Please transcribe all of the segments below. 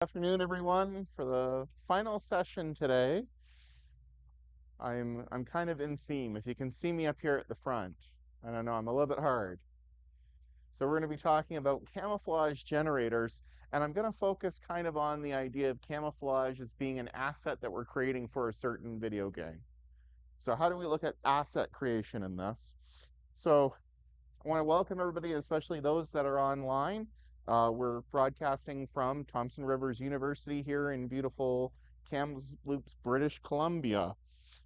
Afternoon, everyone. For the final session today, I'm kind of in theme. If you can see me up here at the front, I don't know, I'm a little bit hard. So we're going to be talking about camouflage generators, and I'm going to focus kind of on the idea of camouflage as being an asset that we're creating for a certain video game. So how do we look at asset creation in this? So I want to welcome everybody, especially those that are online. We're broadcasting from Thompson Rivers University here in beautiful Kamloops, British Columbia.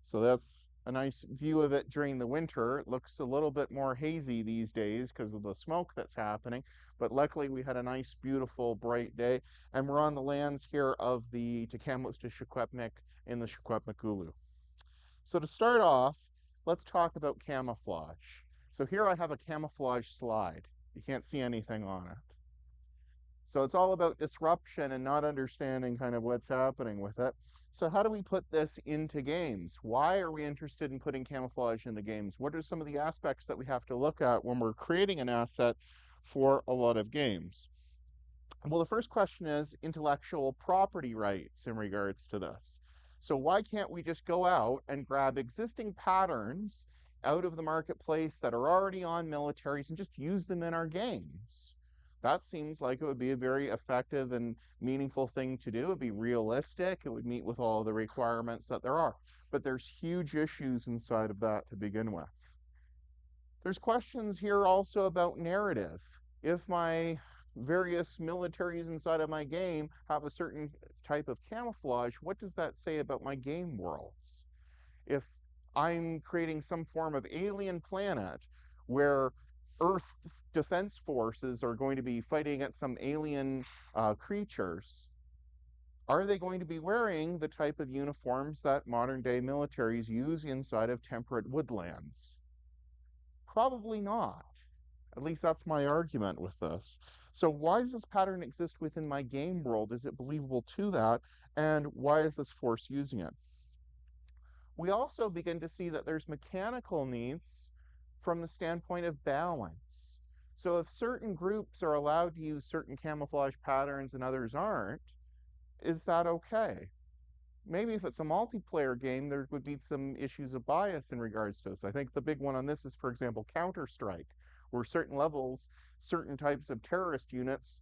So that's a nice view of it during the winter. It looks a little bit more hazy these days because of the smoke that's happening, but luckily we had a nice, beautiful, bright day, and we're on the lands here of the Kamloops to Secwepemc in the Secwepemc. So to start off, let's talk about camouflage. So here I have a camouflage slide. You can't see anything on it. So it's all about disruption and not understanding kind of what's happening with it. So how do we put this into games? Why are we interested in putting camouflage into games? What are some of the aspects that we have to look at when we're creating an asset for a lot of games? Well, the first question is intellectual property rights in regards to this. So why can't we just go out and grab existing patterns out of the marketplace that are already on militaries and just use them in our games? That seems like it would be a very effective and meaningful thing to do. It would be realistic. It would meet with all the requirements that there are. But there's huge issues inside of that to begin with. There's questions here also about narrative. If my various militaries inside of my game have a certain type of camouflage, what does that say about my game worlds? If I'm creating some form of alien planet where Earth defense forces are going to be fighting against some alien creatures, are they going to be wearing the type of uniforms that modern day militaries use inside of temperate woodlands? Probably not. At least that's my argument with this. So why does this pattern exist within my game world? Is it believable to that? And why is this force using it? We also begin to see that there's mechanical needs from the standpoint of balance. So if certain groups are allowed to use certain camouflage patterns and others aren't, is that okay? Maybe if it's a multiplayer game, there would be some issues of bias in regards to this. I think the big one on this is, for example, Counter-Strike, where certain levels, certain types of terrorist units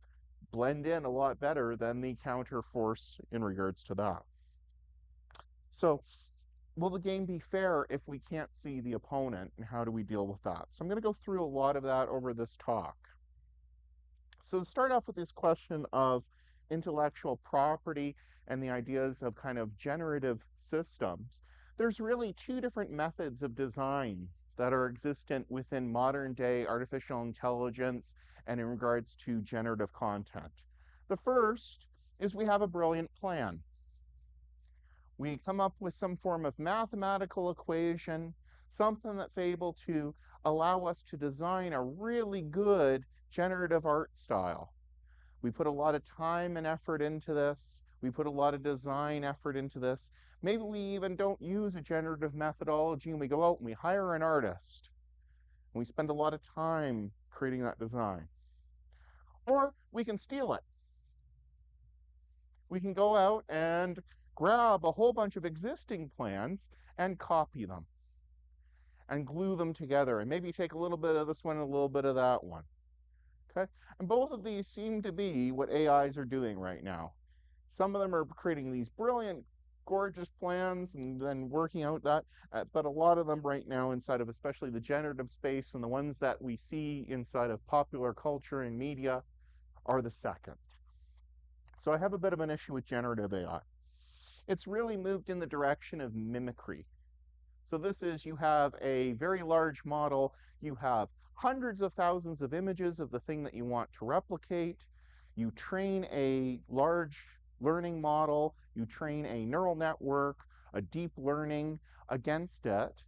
blend in a lot better than the counter force in regards to that. So will the game be fair if we can't see the opponent, and how do we deal with that? So I'm going to go through a lot of that over this talk. So to start off with this question of intellectual property and the ideas of kind of generative systems, there's really two different methods of design that are existent within modern day artificial intelligence and in regards to generative content. The first is we have a brilliant plan. We come up with some form of mathematical equation, something that's able to allow us to design a really good generative art style. We put a lot of time and effort into this. We put a lot of design effort into this. Maybe we even don't use a generative methodology and we go out and we hire an artist. And we spend a lot of time creating that design. Or we can steal it. We can go out and grab a whole bunch of existing plans and copy them and glue them together and maybe take a little bit of this one and a little bit of that one. Okay? And both of these seem to be what AIs are doing right now. Some of them are creating these brilliant, gorgeous plans and then working out that, but a lot of them right now inside of especially the generative space and the ones that we see inside of popular culture and media are the second. So I have a bit of an issue with generative AI. It's really moved in the direction of mimicry. So this is, you have a very large model, you have hundreds of thousands of images of the thing that you want to replicate, you train a large learning model, you train a neural network, a deep learning against it,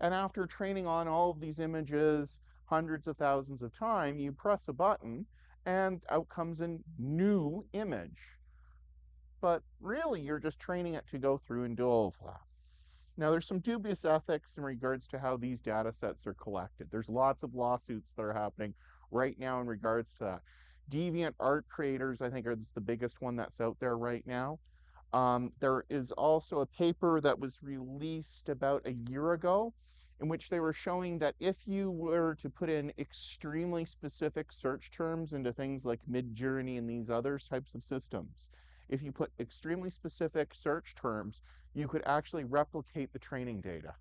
and after training on all of these images hundreds of thousands of times, you press a button and out comes a new image. But really, you're just training it to go through and do all of that. Now, there's some dubious ethics in regards to how these data sets are collected. There's lots of lawsuits that are happening right now in regards to that. Deviant art creators, I think, are the biggest one that's out there right now. There is also a paper that was released about a year ago in which they were showing that if you were to put in extremely specific search terms into things like Midjourney and these other types of systems, if you put extremely specific search terms, you could actually replicate the training data.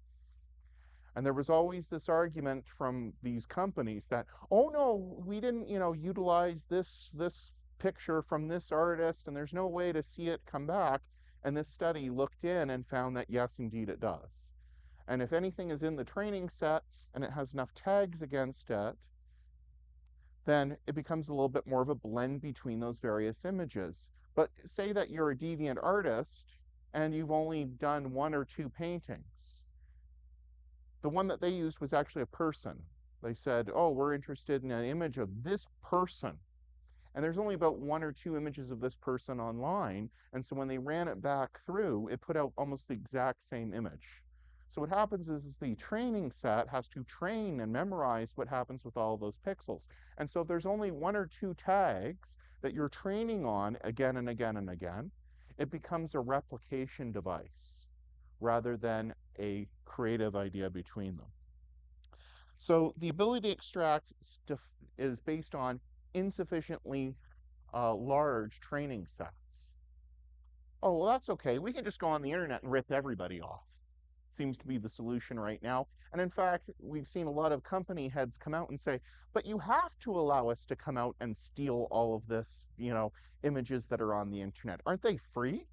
And there was always this argument from these companies that, oh no, we didn't, utilize this picture from this artist, and there's no way to see it come back. And this study looked in and found that yes, indeed it does. And if anything is in the training set and it has enough tags against it, then it becomes a little bit more of a blend between those various images. But say that you're a deviant artist and you've only done one or two paintings. The one that they used was actually a person. They said, oh, we're interested in an image of this person. And there's only about one or two images of this person online. And so when they ran it back through, it put out almost the exact same image. So what happens is the training set has to train and memorize what happens with all of those pixels. And so if there's only one or two tags that you're training on again and again and again, it becomes a replication device rather than a creative idea between them. So the ability to extract stuff is based on insufficiently large training sets. Oh, well, that's okay. We can just go on the internet and rip everybody off. Seems to be the solution right now. And in fact, we've seen a lot of company heads come out and say, but you have to allow us to come out and steal all of this, images that are on the internet. Aren't they free?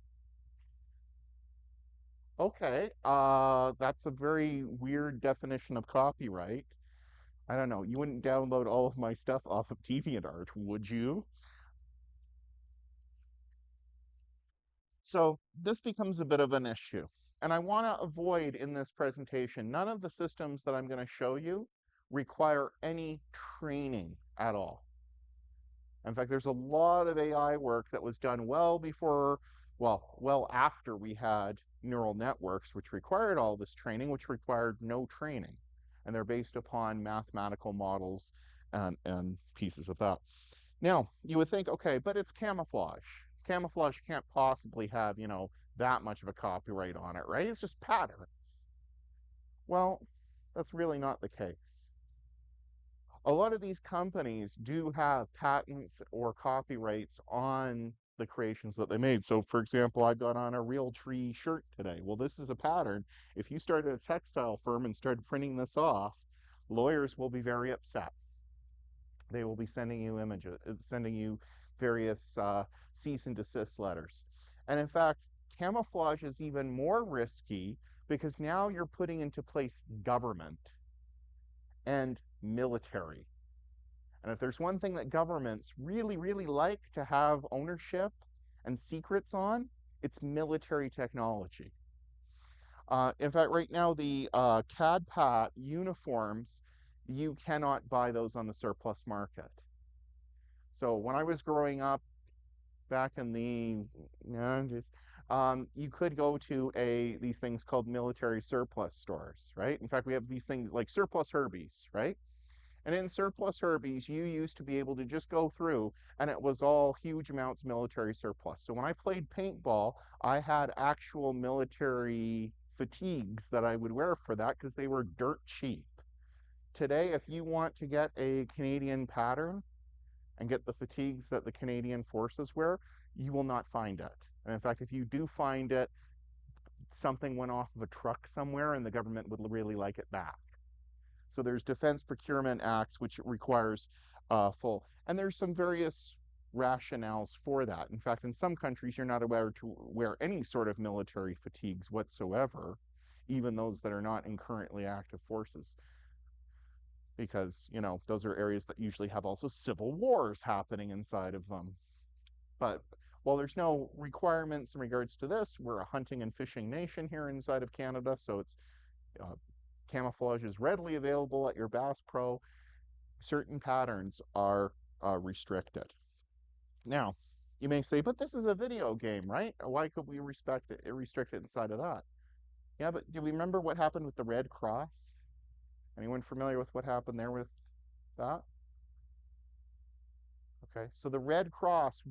Okay, that's a very weird definition of copyright. I don't know. You wouldn't download all of my stuff off of DeviantArt, would you? So this becomes a bit of an issue. And I want to avoid in this presentation, none of the systems that I'm going to show you require any training at all. In fact, there's a lot of AI work that was done well before, well after we had neural networks, which required all this training, which required no training. And they're based upon mathematical models and pieces of that. Now, you would think, okay, but it's camouflage. Camouflage can't possibly have, that much of a copyright on it, right? It's just patterns. Well, that's really not the case. A lot of these companies do have patents or copyrights on the creations that they made. So for example, I got on a real tree shirt today. Well, this is a pattern. If you started a textile firm and started printing this off, lawyers will be very upset. They will be sending you images, sending you various cease and desist letters. And in fact, camouflage is even more risky because now you're putting into place government and military. And if there's one thing that governments really, really like to have ownership and secrets on, it's military technology. In fact, right now, the CAD-PAT uniforms, you cannot buy those on the surplus market. So when I was growing up back in the 90s, you could go to these things called military surplus stores, right? In fact, we have these things like surplus Herbies, right? And in surplus Herbies, you used to be able to just go through and it was all huge amounts military surplus. So when I played paintball, I had actual military fatigues that I would wear for that because they were dirt cheap. Today, if you want to get a Canadian pattern and get the fatigues that the Canadian forces wear, you will not find it. And in fact, if you do find it, something went off of a truck somewhere and the government would really like it back. So there's Defense Procurement Acts, which requires full, and there's some various rationales for that. In fact, in some countries, you're not allowed to wear any sort of military fatigues whatsoever, even those that are not in currently active forces, because, those are areas that usually have also civil wars happening inside of them. But while there's no requirements in regards to this, we're a hunting and fishing nation here inside of Canada, so it's camouflage is readily available at your Bass Pro. Certain patterns are restricted. Now, you may say, but this is a video game, right? Why could we restrict it inside of that? Yeah, but do we remember what happened with the Red Cross? Anyone familiar with what happened there with that? Okay, so the Red Cross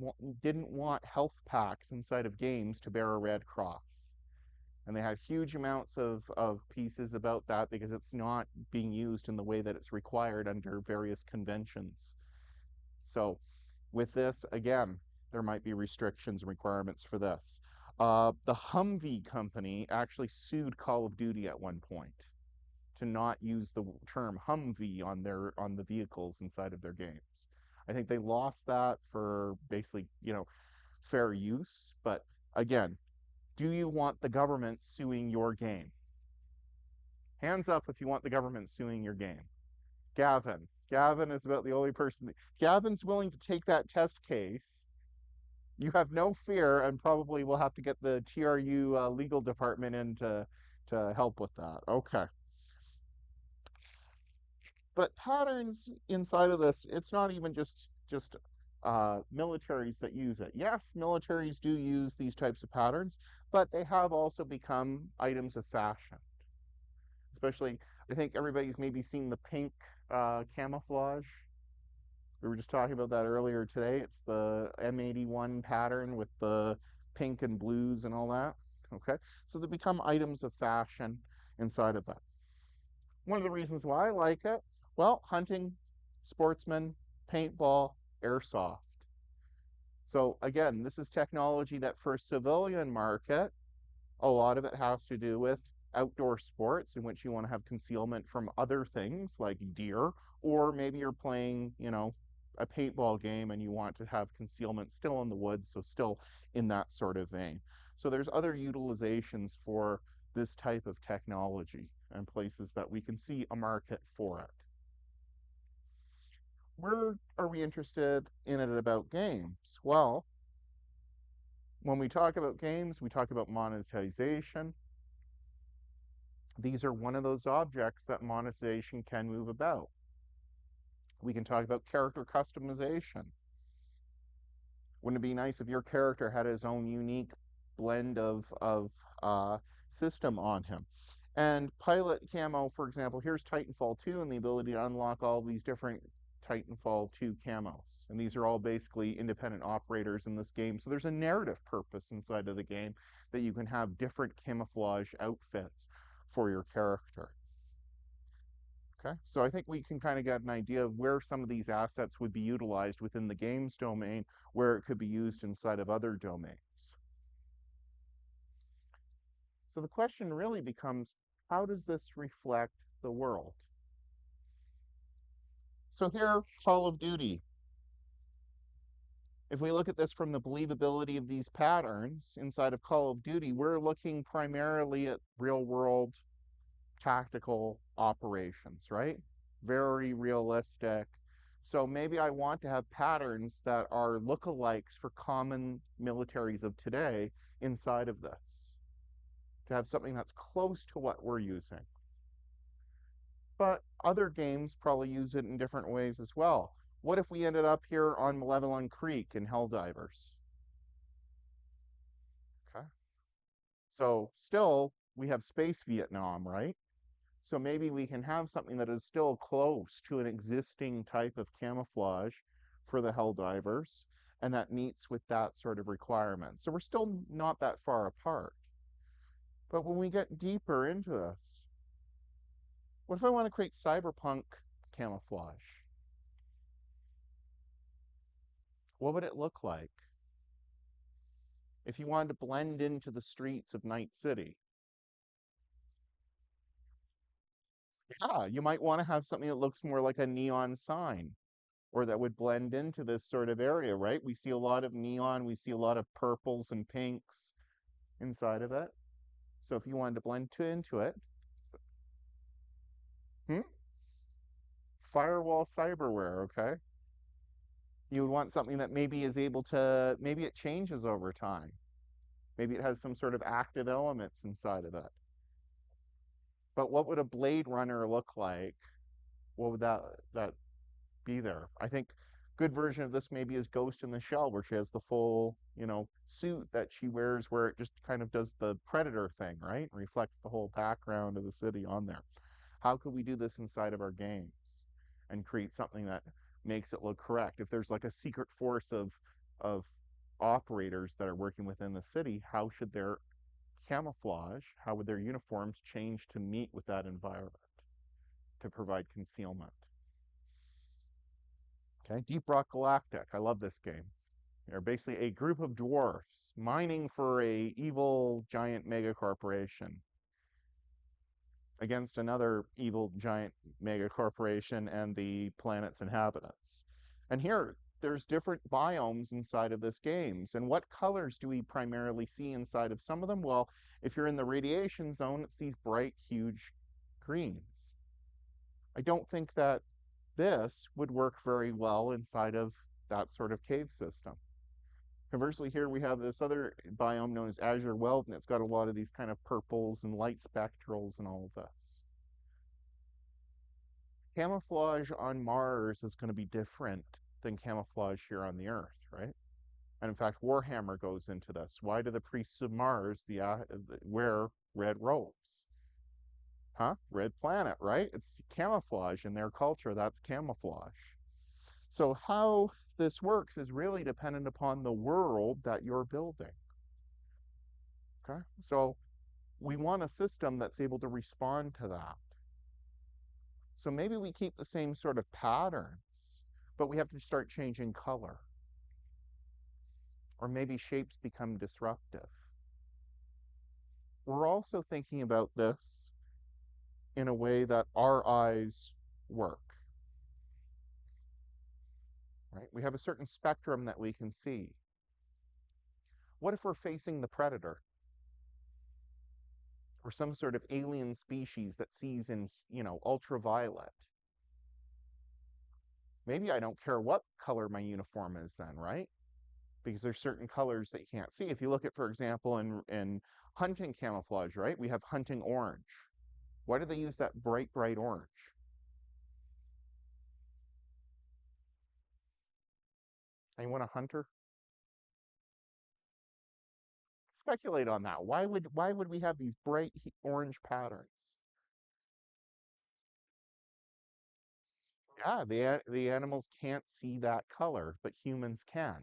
didn't want health packs inside of games to bear a red cross. And they had huge amounts of pieces about that because it's not being used in the way that it's required under various conventions. So with this, again, there might be restrictions and requirements for this. The Humvee company actually sued Call of Duty at one point to not use the term Humvee on the vehicles inside of their games. I think they lost that for basically, fair use. But again, do you want the government suing your game? Hands up if you want the government suing your game. Gavin. Gavin is about the only person. Gavin's willing to take that test case. You have no fear, and probably will have to get the TRU legal department in to help with that. Okay. But patterns inside of this, it's not even just militaries that use it. Yes, militaries do use these types of patterns, but they have also become items of fashion. Especially, I think everybody's maybe seen the pink camouflage. We were just talking about that earlier today. It's the M81 pattern with the pink and blues and all that. Okay, so they become items of fashion inside of that. One of the reasons why I like it, well, hunting, sportsman, paintball, airsoft. So again, this is technology that for a civilian market, a lot of it has to do with outdoor sports in which you want to have concealment from other things like deer, or maybe you're playing, a paintball game and you want to have concealment still in the woods, so still in that sort of vein. So there's other utilizations for this type of technology and places that we can see a market for it. Where are we interested in it about games? Well, when we talk about games, we talk about monetization. These are one of those objects that monetization can move about. We can talk about character customization. Wouldn't it be nice if your character had his own unique blend of system on him? And pilot camo, for example, here's Titanfall 2 and the ability to unlock all these different Titanfall 2 camos. And these are all basically independent operators in this game. So there's a narrative purpose inside of the game that you can have different camouflage outfits for your character. Okay, so I think we can kind of get an idea of where some of these assets would be utilized within the games domain, where it could be used inside of other domains. So the question really becomes, how does this reflect the world? So here, Call of Duty. If we look at this from the believability of these patterns inside of Call of Duty, we're looking primarily at real world tactical operations, right? Very realistic. So maybe I want to have patterns that are lookalikes for common militaries of today inside of this, to have something that's close to what we're using. But other games probably use it in different ways as well. What if we ended up here on Malevolent Creek in Helldivers? Okay. So still, we have Space Vietnam, right? So maybe we can have something that is still close to an existing type of camouflage for the Helldivers, and that meets with that sort of requirement. So we're still not that far apart. But when we get deeper into this, what if I want to create cyberpunk camouflage? What would it look like if you wanted to blend into the streets of Night City? Yeah, you might want to have something that looks more like a neon sign, or that would blend into this sort of area, right? We see a lot of neon, we see a lot of purples and pinks inside of it. So if you wanted to blend into it, hmm? Firewall cyberware, okay? You would want something that maybe is able to, maybe it changes over time. Maybe it has some sort of active elements inside of it. But what would a Blade Runner look like? What would that be there? I think good version of this maybe is Ghost in the Shell, where she has the full, suit that she wears, where it just kind of does the Predator thing, right? Reflects the whole background of the city on there. How could we do this inside of our games and create something that makes it look correct. If there's like a secret force of operators that are working within the city, how should their camouflage, how would their uniforms change to meet with that environment to provide concealment? Okay, Deep Rock Galactic. I love this game. They're basically a group of dwarfs mining for a evil giant mega corporation against another evil giant mega corporation and the planet's inhabitants. And here, there's different biomes inside of this game. And what colors do we primarily see inside of some of them? Well, if you're in the radiation zone, it's these bright, huge greens. I don't think that this would work very well inside of that sort of cave system. Conversely, here we have this other biome known as Azure Weld, and it's got a lot of these kind of purples and light spectrals and all of this. Camouflage on Mars is going to be different than camouflage here on the Earth, right? And in fact, Warhammer goes into this. Why do the priests of Mars wear red robes? Huh? Red planet, right? It's camouflage in their culture. That's camouflage. So how this works is really dependent upon the world that you're building. Okay? So we want a system that's able to respond to that. So maybe we keep the same sort of patterns, but we have to start changing color. Or maybe shapes become disruptive. We're also thinking about this in a way that our eyes work. Right? We have a certain spectrum that we can see. What if we're facing the predator? Or some sort of alien species that sees in, ultraviolet? Maybe I don't care what color my uniform is then, right? Because there's certain colors that you can't see. If you look at, for example, in hunting camouflage, right? We have hunting orange. Why do they use that bright, bright orange? Anyone a hunter? Speculate on that. Why would we have these bright orange patterns? Yeah, the animals can't see that color, but humans can.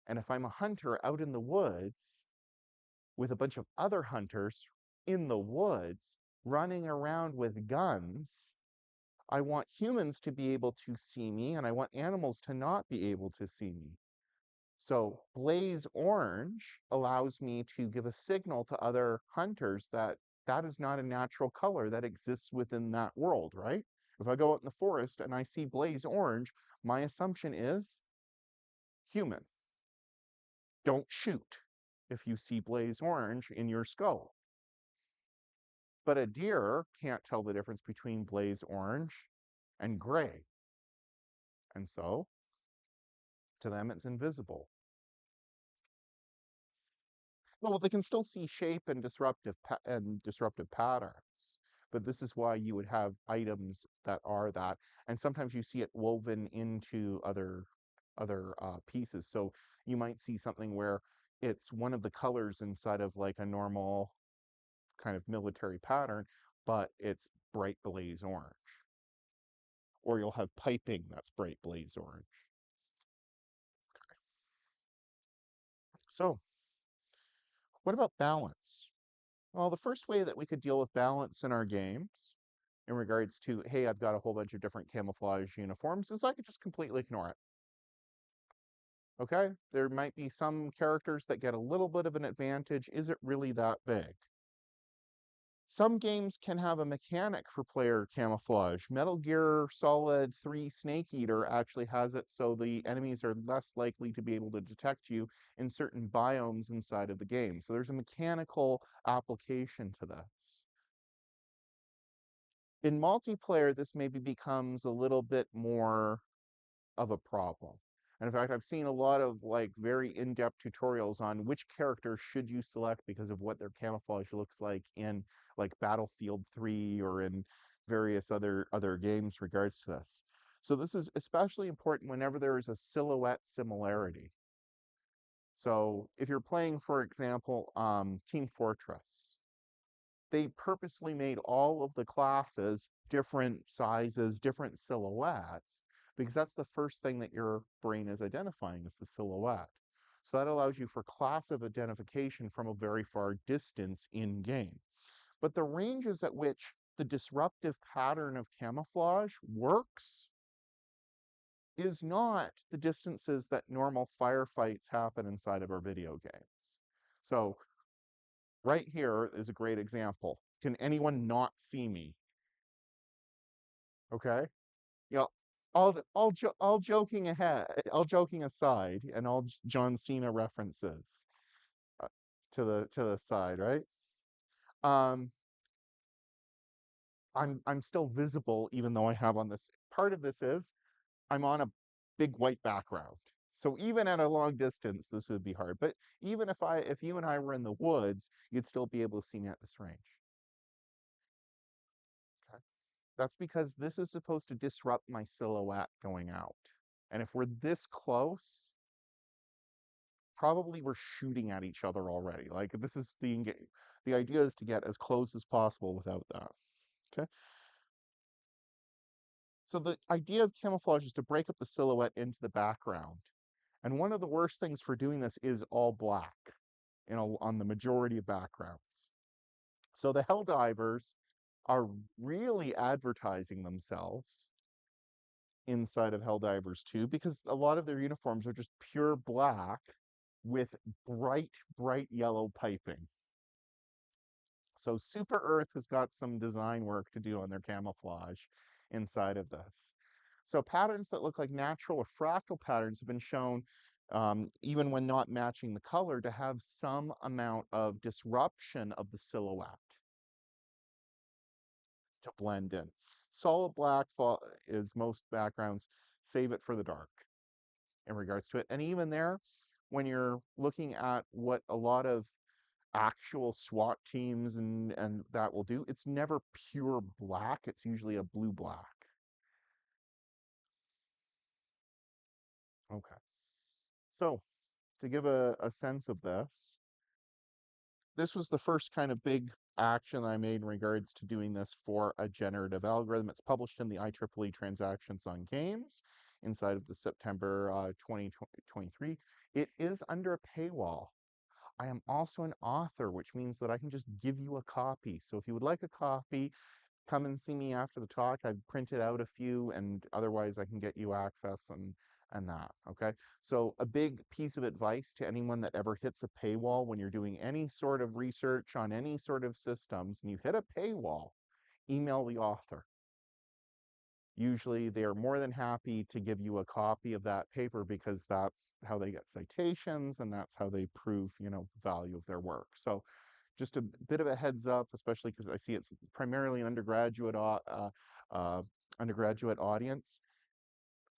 And if I'm a hunter out in the woods with a bunch of other hunters in the woods running around with guns, I want humans to be able to see me, and I want animals to not be able to see me. So blaze orange allows me to give a signal to other hunters that that is not a natural color that exists within that world, right? If I go out in the forest and I see blaze orange, my assumption is human. Don't shoot if you see blaze orange in your scope. But a deer can't tell the difference between blaze orange and gray. And so to them, it's invisible. Well, they can still see shape and disruptive patterns, but this is why you would have items that are that, and sometimes you see it woven into other pieces. So you might see something where it's one of the colors inside of like a normal kind of military pattern, but it's bright blaze orange, or you'll have piping that's bright blaze orange. So what about balance? Well, the first way that we could deal with balance in our games in regards to, hey, I've got a whole bunch of different camouflage uniforms, is I could just completely ignore it. Okay? There might be some characters that get a little bit of an advantage. Is it really that big? Some games can have a mechanic for player camouflage. Metal Gear Solid 3 Snake Eater actually has it so the enemies are less likely to be able to detect you in certain biomes inside of the game. So there's a mechanical application to this. In multiplayer, this maybe becomes a little bit more of a problem. And in fact, I've seen a lot of like very in-depth tutorials on which character should you select because of what their camouflage looks like in like Battlefield 3 or in various other games regards to this. So this is especially important whenever there is a silhouette similarity. So if you're playing, for example, Team Fortress, they purposely made all of the classes different sizes, different silhouettes, because that's the first thing that your brain is identifying is the silhouette. So that allows you for class of identification from a very far distance in game. But the ranges at which the disruptive pattern of camouflage works is not the distances that normal firefights happen inside of our video games. So right here is a great example. Can anyone not see me? Okay. You know, all joking ahead, all joking aside, and all John Cena references uh, to the side, right? Um, I'm still visible even though I have on this. Part of this is I'm on a big white background. So even at a long distance, this would be hard. But even if you and I were in the woods, you'd still be able to see me at this range. Okay. That's because this is supposed to disrupt my silhouette going out. And if we're this close, probably we're shooting at each other already. Like this is the idea is to get as close as possible without that. Okay. So the idea of camouflage is to break up the silhouette into the background. And one of the worst things for doing this is all black, on the majority of backgrounds. So the Helldivers are really advertising themselves inside of Helldivers 2 because a lot of their uniforms are just pure black with bright yellow piping. So Super Earth has got some design work to do on their camouflage inside of this. So patterns that look like natural or fractal patterns have been shown, even when not matching the color, to have some amount of disruption of the silhouette to blend in. Solid black is most backgrounds, save it for the dark in regards to it. And even there, when you're looking at what a lot of actual SWAT teams and that will do, it's never pure black. It's usually a blue black. Okay. So to give a sense of this was the first kind of big action I made in regards to doing this for a generative algorithm. It's published in the IEEE Transactions on Games inside of the September 2023. It is under a paywall. I am also an author, which means that I can just give you a copy. So if you would like a copy, come and see me after the talk. I've printed out a few, and otherwise I can get you access and that, okay? So a big piece of advice to anyone that ever hits a paywall when you're doing any sort of research on any sort of systems and you hit a paywall, email the author. Usually they are more than happy to give you a copy of that paper because that's how they get citations and that's how they prove, the value of their work. So just a bit of a heads up, especially because I see it's primarily an undergraduate audience.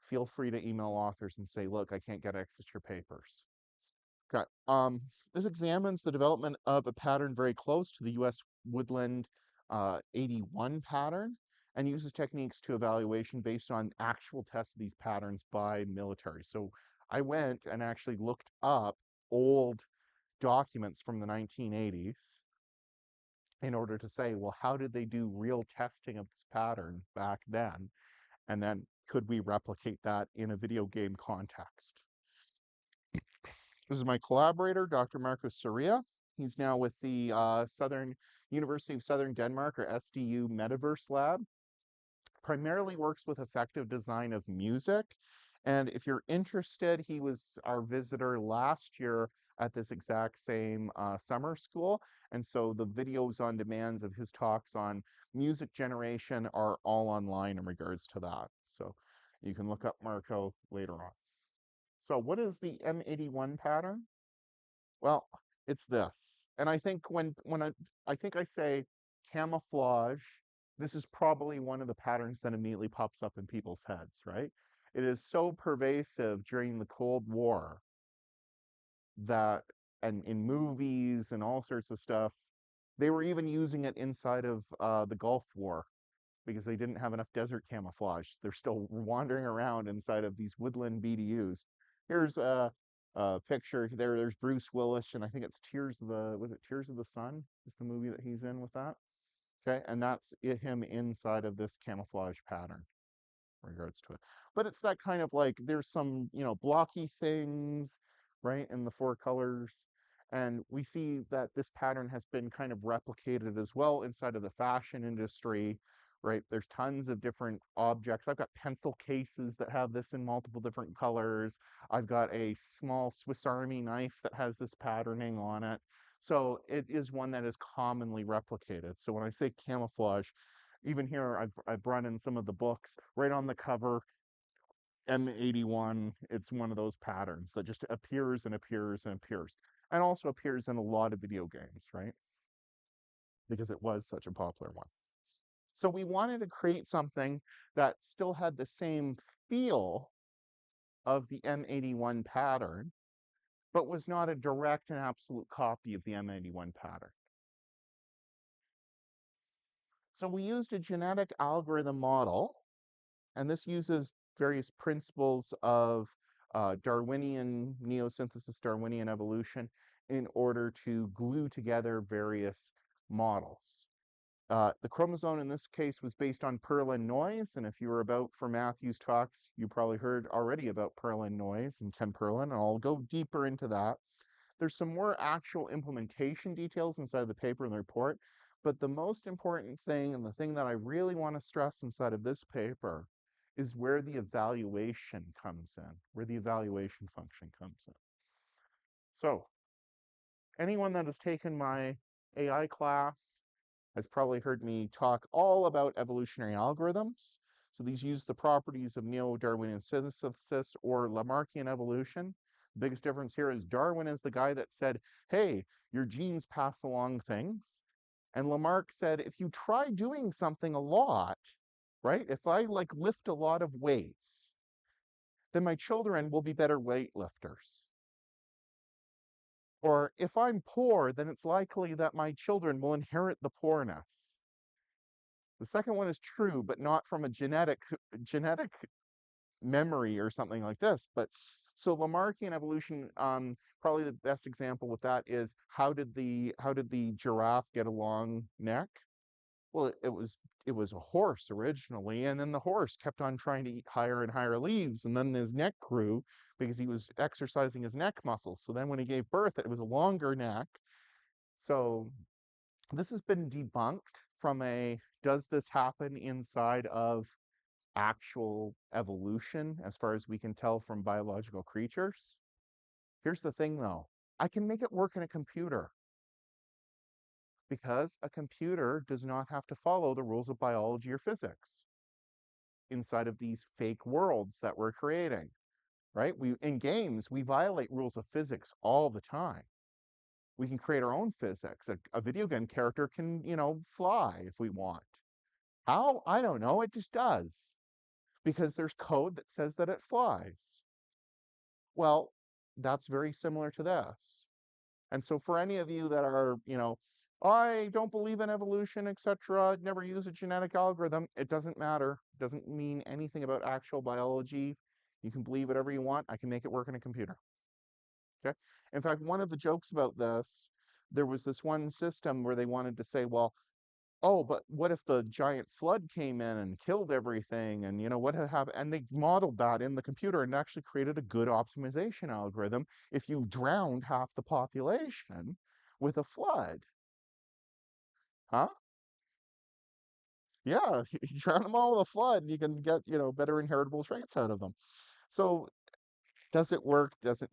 Feel free to email authors and say, look, I can't get access to your papers. Okay. This examines the development of a pattern very close to the U.S. Woodland 81 pattern and uses techniques to evaluation based on actual tests of these patterns by military. So I went and actually looked up old documents from the 1980s in order to say, well, how did they do real testing of this pattern back then? And then could we replicate that in a video game context? This is my collaborator, Dr. Marcus Soria. He's now with the Southern University of Southern Denmark, or SDU Metaverse Lab. Primarily works with effective design of music. And if you're interested, he was our visitor last year at this exact same summer school. And so the videos on demands of his talks on music generation are all online in regards to that. So you can look up Marco later on. So what is the M81 pattern? Well, it's this. And I think I think I say camouflage, this is probably one of the patterns that immediately pops up in people's heads, right? It is so pervasive during the Cold War that, and in movies and all sorts of stuff, they were even using it inside of the Gulf War because they didn't have enough desert camouflage. They're still wandering around inside of these woodland BDUs. Here's a picture. There's Bruce Willis, and I think it's was it Tears of the Sun? Is the movie that he's in with that? Okay, and that's him inside of this camouflage pattern, in regards to it. But it's that kind of like, there's some, blocky things, right, in the four colors. And we see that this pattern has been kind of replicated as well inside of the fashion industry, right? There's tons of different objects. I've got pencil cases that have this in multiple different colors. I've got a small Swiss Army knife that has this patterning on it. So it is one that is commonly replicated. So when I say camouflage, even here I've brought in some of the books. Right on the cover, M81, it's one of those patterns that just appears and appears and appears. And also appears in a lot of video games, right? Because it was such a popular one. So we wanted to create something that still had the same feel of the M81 pattern, but was not a direct and absolute copy of the M81 pattern. So we used a genetic algorithm model, and this uses various principles of Darwinian neosynthesis, Darwinian evolution, in order to glue together various models. The chromosome in this case was based on Perlin noise, and if you were about for Matthew's talks, you probably heard already about Perlin noise and Ken Perlin, and I'll go deeper into that. There's some more actual implementation details inside the paper and the report, but the most important thing, and the thing that I really want to stress inside of this paper, is where the evaluation comes in, where the evaluation function comes in. So, anyone that has taken my AI class has probably heard me talk all about evolutionary algorithms. So these use the properties of neo-Darwinian synthesis or Lamarckian evolution. The biggest difference here is Darwin is the guy that said, hey, your genes pass along things. And Lamarck said, if you try doing something a lot, right? If I like lift a lot of weights, then my children will be better weightlifters. Or if I'm poor, then it's likely that my children will inherit the poorness. The second one is true, but not from a genetic memory or something like this. But so Lamarckian evolution, probably the best example with that is how did the giraffe get a long neck? Well, it was a horse originally, and then the horse kept on trying to eat higher and higher leaves, and then his neck grew because he was exercising his neck muscles. So then when he gave birth, it was a longer neck. So this has been debunked from a, does this happen inside of actual evolution as far as we can tell from biological creatures? Here's the thing though, I can make it work in a computer because a computer does not have to follow the rules of biology or physics inside of these fake worlds that we're creating, right? In games, we violate rules of physics all the time. We can create our own physics. A video game character can, fly if we want. How? I don't know. It just does. Because there's code that says that it flies. Well, that's very similar to this. And so for any of you that are, I don't believe in evolution, etc., never use a genetic algorithm, it doesn't matter. It doesn't mean anything about actual biology. You can believe whatever you want. I can make it work in a computer. Okay. In fact, one of the jokes about this, there was this one system where they wanted to say, well, oh, but what if the giant flood came in and killed everything? And what had happened? And they modeled that in the computer and actually created a good optimization algorithm if you drowned half the population with a flood. Huh? Yeah, you drown them all with a flood and you can get, better inheritable traits out of them. So does it work? Does it,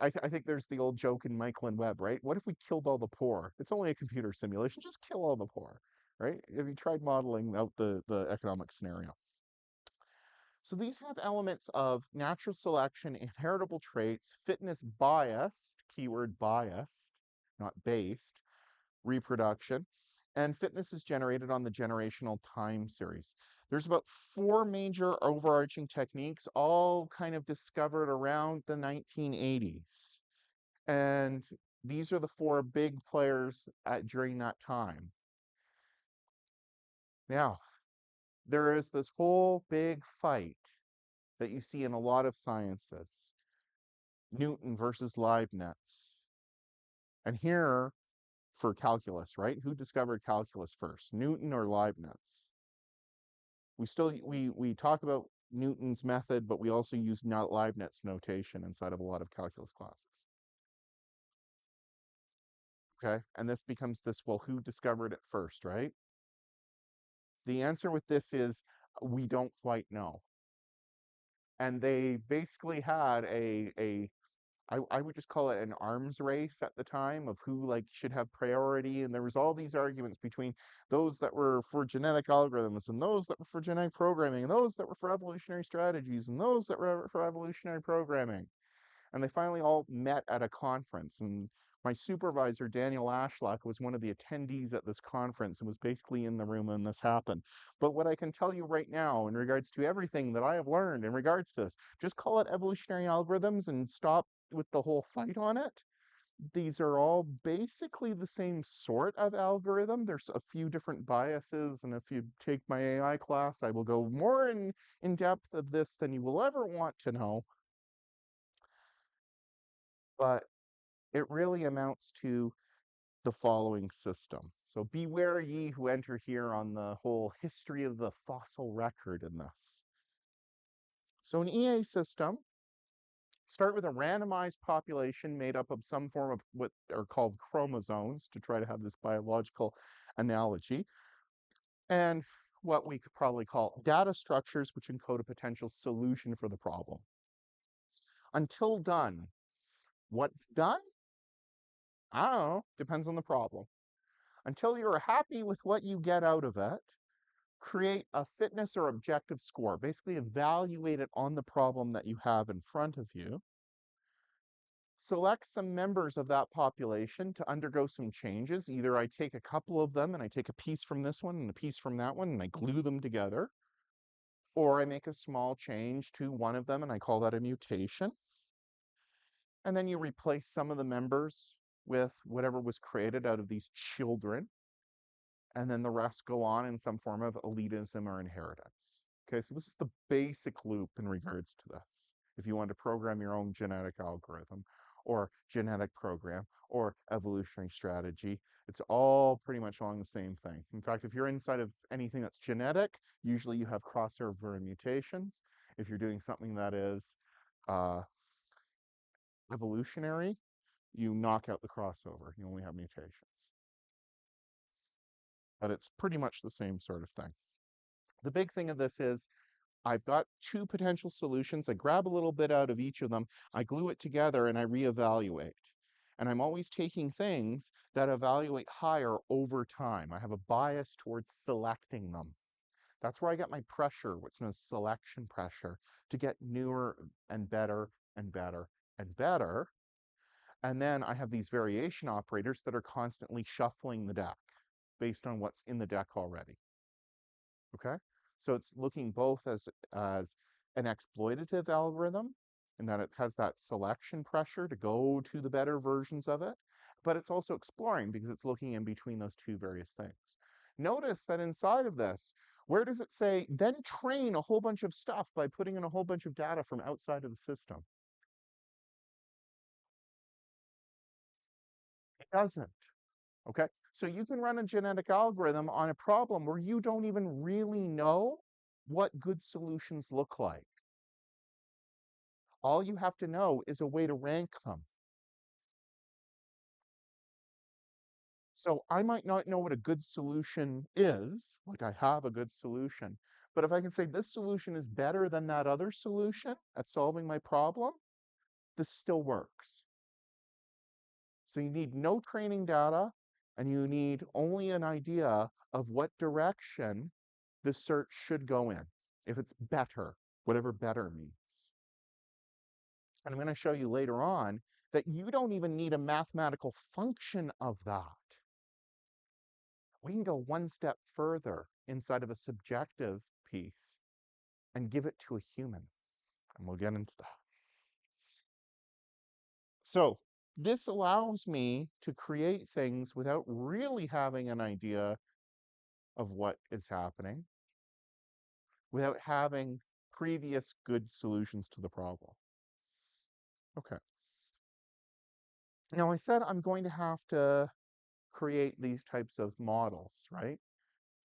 I think there's the old joke in Michael and Webb, right? What if we killed all the poor? It's only a computer simulation. Just kill all the poor, right? Have you tried modeling out the economic scenario? So these have elements of natural selection, inheritable traits, fitness biased, keyword biased, not based, reproduction, and fitness is generated on the generational time series. There's about 4 major overarching techniques, all kind of discovered around the 1980s. And these are the 4 big players during that time. Now, there is this whole big fight that you see in a lot of sciences. Newton versus Leibniz. And here, for calculus, right? Who discovered calculus first, Newton or Leibniz? We talk about Newton's method, but we also use Leibniz notation inside of a lot of calculus classes. Okay, and this becomes this, well, who discovered it first, right? The answer with this is we don't quite know. And they basically had I would just call it an arms race at the time of who like should have priority. And there was all these arguments between those that were for genetic algorithms and those that were for genetic programming and those that were for evolutionary strategies and those that were for evolutionary programming. And they finally all met at a conference. And my supervisor, Daniel Ashlock, was one of the attendees at this conference and was basically in the room when this happened. But what I can tell you right now in regards to everything that I have learned in regards to this, just call it evolutionary algorithms and stop with the whole fight on it. These are all basically the same sort of algorithm. There's a few different biases, and if you take my AI class, I will go more in depth of this than you will ever want to know. But it really amounts to the following system. So beware ye who enter here on the whole history of the fossil record in this. So an EA system, start with a randomized population made up of some form of what are called chromosomes to try to have this biological analogy, and what we could probably call data structures which encode a potential solution for the problem. Until done, what's done? I don't know, depends on the problem. Until you're happy with what you get out of it, create a fitness or objective score. Basically, evaluate it on the problem that you have in front of you. Select some members of that population to undergo some changes. Either I take a couple of them and I take a piece from this one and a piece from that one and I glue them together, or I make a small change to one of them and I call that a mutation. And then you replace some of the members with whatever was created out of these children, and then the rest go on in some form of elitism or inheritance. Okay, so this is the basic loop in regards to this. If you want to program your own genetic algorithm or genetic program or evolutionary strategy, it's all pretty much along the same thing. In fact, if you're inside of anything that's genetic, usually you have crossover and mutations. If you're doing something that is uh, evolutionary, you knock out the crossover. You only have mutations. But it's pretty much the same sort of thing. The big thing of this is I've got two potential solutions. I grab a little bit out of each of them, I glue it together, and I reevaluate. And I'm always taking things that evaluate higher over time. I have a bias towards selecting them. That's where I get my pressure, what's known as selection pressure, to get newer and better and better and better. And then I have these variation operators that are constantly shuffling the deck based on what's in the deck already. Okay, so it's looking both as an exploitative algorithm in that it has that selection pressure to go to the better versions of it, but it's also exploring because it's looking in between those two various things. Notice that inside of this, where does it say, then train a whole bunch of stuff by putting in a whole bunch of data from outside of the system? It doesn't. Okay, so you can run a genetic algorithm on a problem where you don't even really know what good solutions look like. All you have to know is a way to rank them. So I might not know what a good solution is, like I have a good solution, but if I can say this solution is better than that other solution at solving my problem, this still works. So you need no training data, and you need only an idea of what direction the search should go in, if it's better, whatever better means. And I'm going to show you later on that you don't even need a mathematical function of that. We can go one step further inside of a subjective piece and give it to a human. And we'll get into that. So this allows me to create things without really having an idea of what is happening, without having previous good solutions to the problem. Okay. Now I said I'm going to have to create these types of models, right?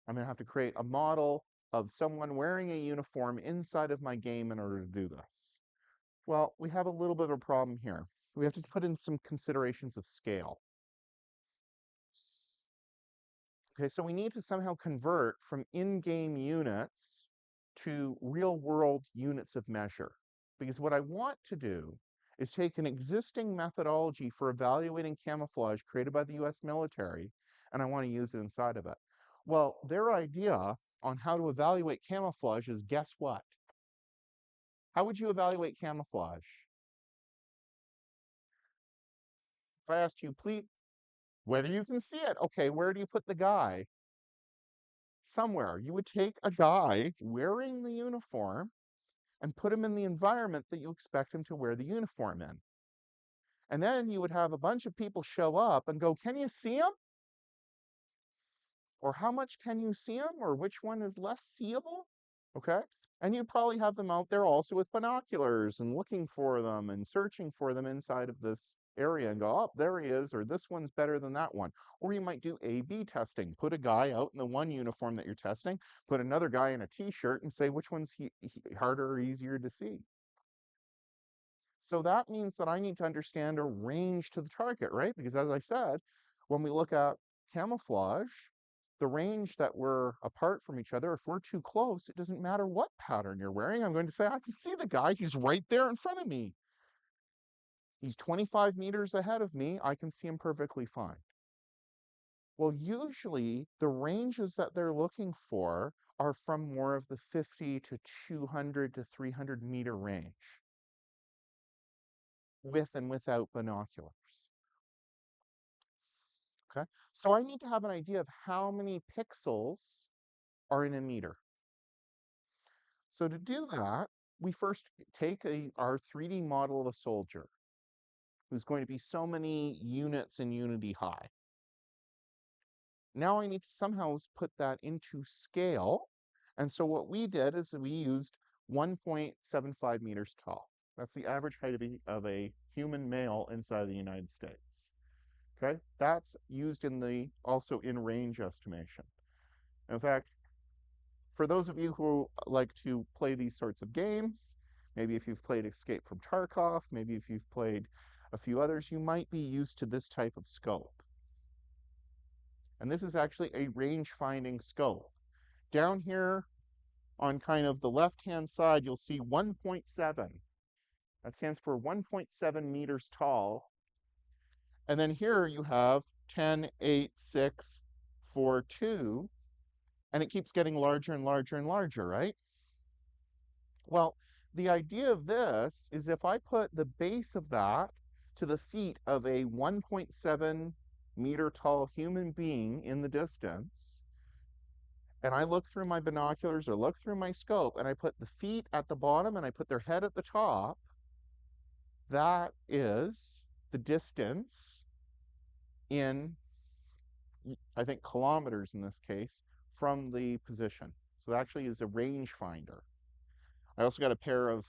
I'm going to have to create a model of someone wearing a uniform inside of my game in order to do this? Well, we have a little bit of a problem here. We have to put in some considerations of scale. Okay, so we need to somehow convert from in-game units to real-world units of measure. Because what I want to do is take an existing methodology for evaluating camouflage created by the US military, and I want to use it inside of it. Well, their idea on how to evaluate camouflage is, guess what? How would you evaluate camouflage? If I asked you, please, whether you can see it, okay, where do you put the guy? Somewhere. You would take a guy wearing the uniform and put him in the environment that you expect him to wear the uniform in. And then you would have a bunch of people show up and go, can you see him? Or how much can you see him? Or which one is less seeable? Okay. And you'd probably have them out there also with binoculars and looking for them and searching for them inside of this area and go, oh, there he is, or this one's better than that one. Or you might do A/B testing. Put a guy out in the one uniform that you're testing, put another guy in a t-shirt and say which one's harder or easier to see. So that means that I need to understand a range to the target, right? Because as I said, when we look at camouflage, the range that we're apart from each other, if we're too close, it doesn't matter what pattern you're wearing. I'm going to say, I can see the guy, he's right there in front of me. He's 25 meters ahead of me, I can see him perfectly fine. Well, usually the ranges that they're looking for are from more of the 50 to 200 to 300 meter range, with and without binoculars. Okay, so I need to have an idea of how many pixels are in a meter. So to do that, we first take our 3D model of a soldier who's going to be so many units in unity high. Now I need to somehow put that into scale. And so what we did is we used 1.75 meters tall. That's the average height of a human male inside the United States. Okay, that's used also in range estimation. In fact, for those of you who like to play these sorts of games, maybe if you've played Escape from Tarkov, maybe if you've played a few others, you might be used to this type of scope. And this is actually a range finding scope. Down here on kind of the left-hand side, you'll see 1.7. That stands for 1.7 meters tall. And then here you have 10, 8, 6, 4, 2, and it keeps getting larger and larger and larger, right? Well, the idea of this is if I put the base of that to the feet of a 1.7 meter tall human being in the distance, and I look through my binoculars or look through my scope, and I put the feet at the bottom and I put their head at the top, that is the distance in, I think, kilometers in this case, from the position. So that actually is a range finder. I also got a pair of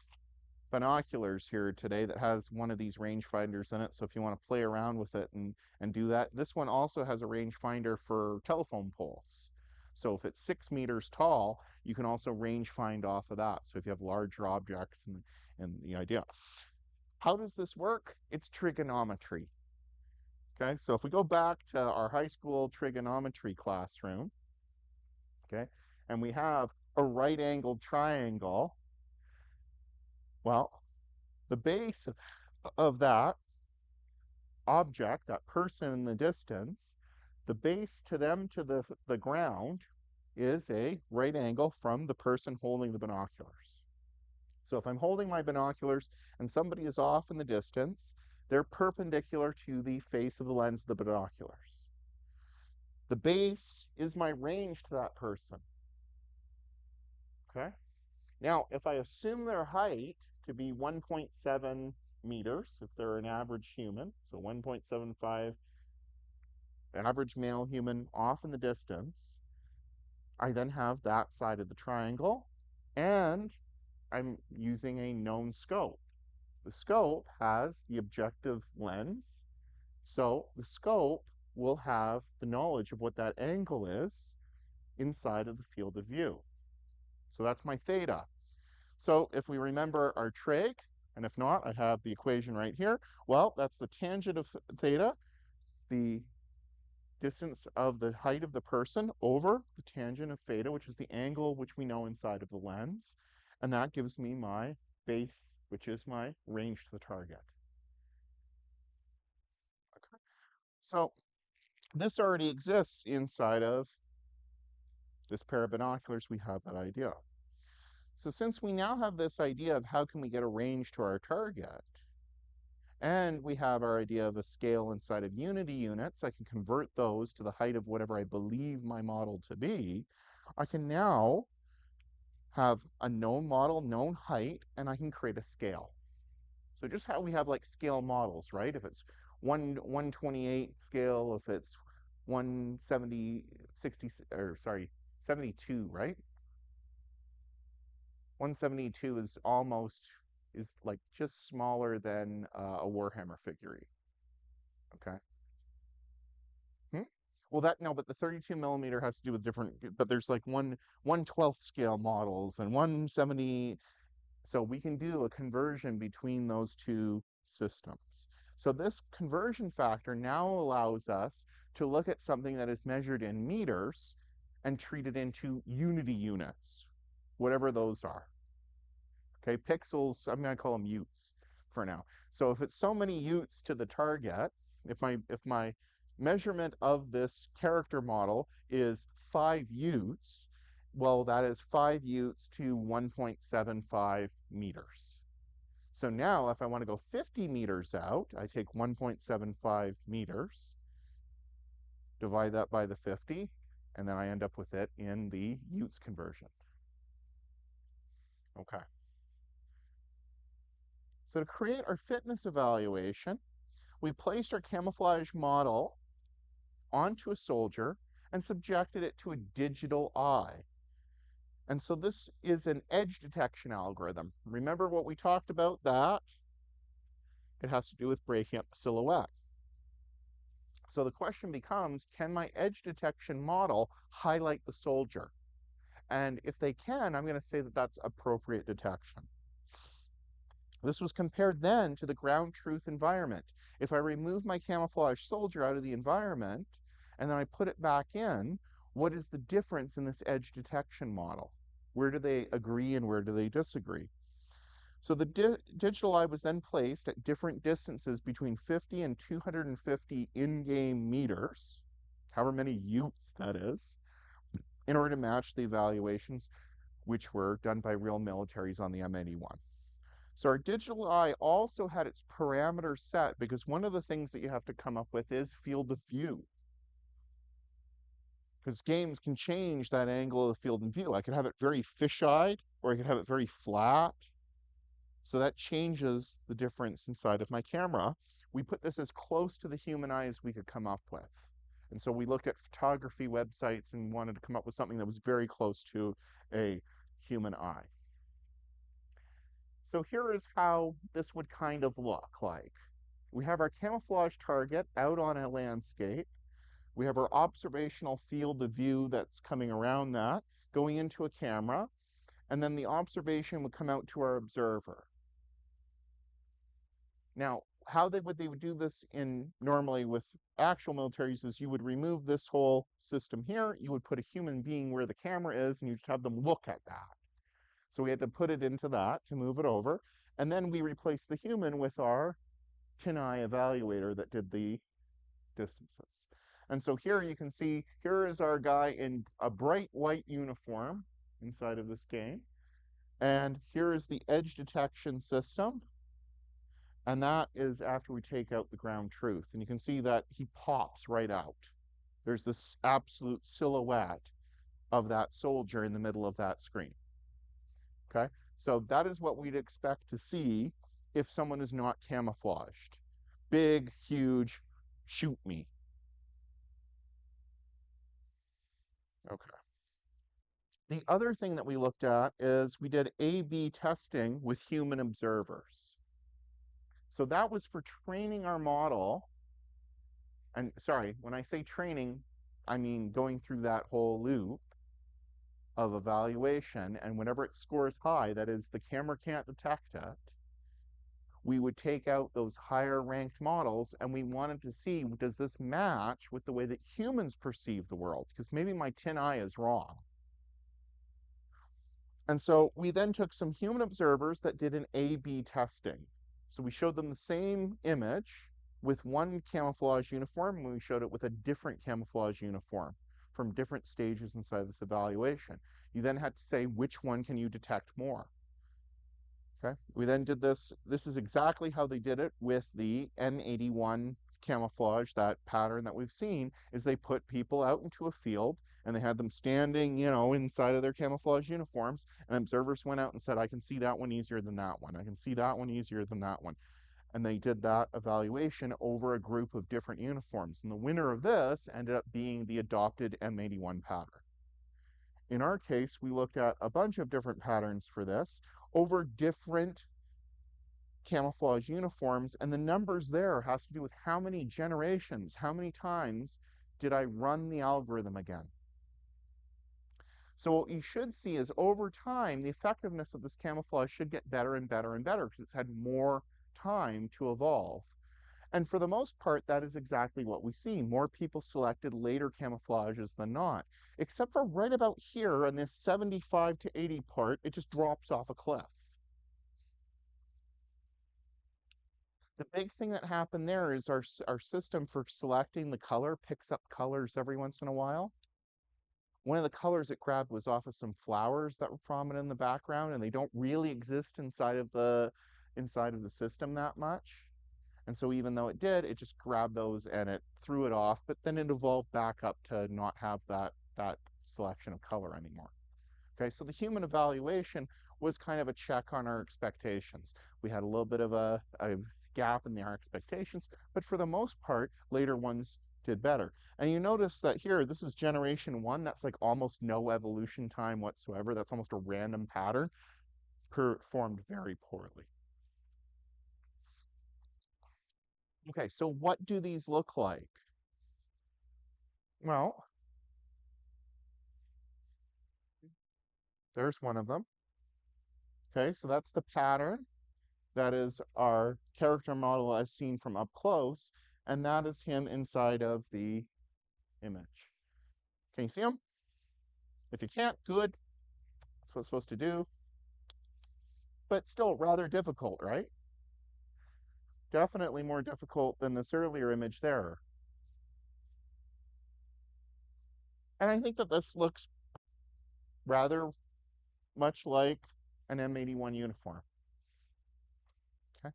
binoculars here today that has one of these range finders in it. So if you want to play around with it and do that, this one also has a range finder for telephone poles. So if it's 6 meters tall, you can also range find off of that. So if you have larger objects and the idea. How does this work? It's trigonometry. Okay, so if we go back to our high school trigonometry classroom, okay, and we have a right-angled triangle, well, the base of that object, that person in the distance, the base to them to the ground is a right angle from the person holding the binoculars. So if I'm holding my binoculars and somebody is off in the distance, they're perpendicular to the face of the lens of the binoculars. The base is my range to that person. Okay? Now, if I assume their height to be 1.7 meters, if they're an average human, so 1.75, an average male human off in the distance, I then have that side of the triangle, and I'm using a known scope. The scope has the objective lens, so the scope will have the knowledge of what that angle is inside of the field of view. So that's my theta. So if we remember our trig, and if not, I have the equation right here. Well, that's the tangent of theta, the distance of the height of the person over the tangent of theta, which is the angle which we know inside of the lens. And that gives me my base, which is my range to the target. Okay. So this already exists inside of this pair of binoculars. We have that idea. So since we now have this idea of how can we get a range to our target, and we have our idea of a scale inside of unity units, I can convert those to the height of whatever I believe my model to be. I can now have a known model, known height, and I can create a scale. So just how we have like scale models, right? If it's 128 scale, if it's 170, 60, or sorry, 72, right? 172 is like just smaller than a Warhammer figurine. Okay. Hmm? Well, no, but the 32 millimeter has to do with different, but there's like 1/12 scale models and 170. So we can do a conversion between those two systems. So this conversion factor now allows us to look at something that is measured in meters and treat it into unity units, whatever those are. Okay, pixels, I'm going to call them utes for now. So if it's so many utes to the target, if my measurement of this character model is 5 utes, well, that is 5 utes to 1.75 meters. So now if I want to go 50 meters out, I take 1.75 meters, divide that by the 50, and then I end up with it in the utes conversion. Okay. So to create our fitness evaluation, we placed our camouflage model onto a soldier and subjected it to a digital eye. And so this is an edge detection algorithm. Remember what we talked about that? It has to do with breaking up the silhouette. So the question becomes, can my edge detection model highlight the soldier? And if they can, I'm going to say that that's appropriate detection. This was compared then to the ground truth environment. If I remove my camouflage soldier out of the environment and then I put it back in, what is the difference in this edge detection model? Where do they agree and where do they disagree? So the digital eye was then placed at different distances between 50 and 250 in-game meters, however many utes that is, in order to match the evaluations which were done by real militaries on the M81. So our digital eye also had its parameters set because one of the things that you have to come up with is field of view. Because games can change that angle of the field of view. I could have it very fisheyed or I could have it very flat. So that changes the difference inside of my camera. We put this as close to the human eye as we could come up with. And so we looked at photography websites and wanted to come up with something that was very close to a human eye. So here is how this would kind of look like. We have our camouflage target out on a landscape. We have our observational field of view that's coming around that, going into a camera, and then the observation would come out to our observer. Now, how they would do this in normally with actual militaries is you would remove this whole system here, you would put a human being where the camera is, and you just have them look at that. So we had to put it into that to move it over. And then we replaced the human with our tin eye evaluator that did the distances. And so here you can see, here is our guy in a bright white uniform inside of this game. And here is the edge detection system. And that is after we take out the ground truth. And you can see that he pops right out. There's this absolute silhouette of that soldier in the middle of that screen. Okay, so that is what we'd expect to see if someone is not camouflaged. Big, huge, shoot me. Okay. The other thing that we looked at is we did A/B testing with human observers. So that was for training our model. And sorry, when I say training, I mean going through that whole loop. of evaluation, and whenever it scores high, that is, the camera can't detect it, we would take out those higher ranked models and we wanted to see, does this match with the way that humans perceive the world? Because maybe my tin eye is wrong. And so we then took some human observers that did an A/B testing. So we showed them the same image with one camouflage uniform, and we showed it with a different camouflage uniform from different stages inside this evaluation. You then had to say, which one can you detect more? Okay, we then did this. This is exactly how they did it with the M81 camouflage. That pattern that we've seen is they put people out into a field and they had them standing, inside of their camouflage uniforms, and observers went out and said, I can see that one easier than that one. I can see that one easier than that one. And they did that evaluation over a group of different uniforms. And the winner of this ended up being the adopted M81 pattern. In our case, we looked at a bunch of different patterns for this over different camouflage uniforms, and the numbers there has to do with how many generations, how many times did I run the algorithm again. So what you should see is over time, the effectiveness of this camouflage should get better and better and better because it's had more time to evolve. And for the most part, that is exactly what we see. More people selected later camouflages than not, except for right about here in this 75 to 80 part, it just drops off a cliff. The big thing that happened there is our system for selecting the color picks up colors every once in a while. One of the colors it grabbed was off of some flowers that were prominent in the background, and they don't really exist inside of the system that much. And so even though it did, it just grabbed those and it threw it off, but then it evolved back up to not have that selection of color anymore. Okay, so the human evaluation was kind of a check on our expectations. We had a little bit of a gap in our expectations, but for the most part, later ones did better. And you notice that here, this is generation one. That's like almost no evolution time whatsoever. That's almost a random pattern, performed very poorly. Okay, so what do these look like? Well, there's one of them. Okay, so that's the pattern. That is our character model as seen from up close, and that is him inside of the image. Can you see him? If you can't, good. That's what it's supposed to do, but still rather difficult, right? Definitely more difficult than this earlier image there. And I think that this looks rather much like an M81 uniform. Okay.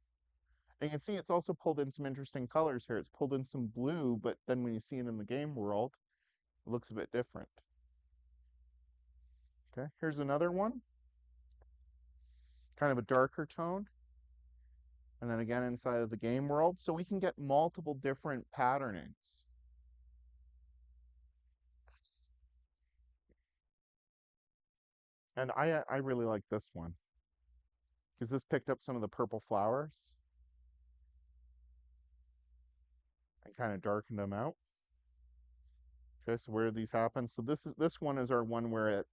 And you can see it's also pulled in some interesting colors here. It's pulled in some blue, but then when you see it in the game world, it looks a bit different. Okay, here's another one, kind of a darker tone. And then again inside of the game world. So we can get multiple different patternings. And I really like this one because this picked up some of the purple flowers and kind of darkened them out. Okay, so where these happen. So this one is our one where it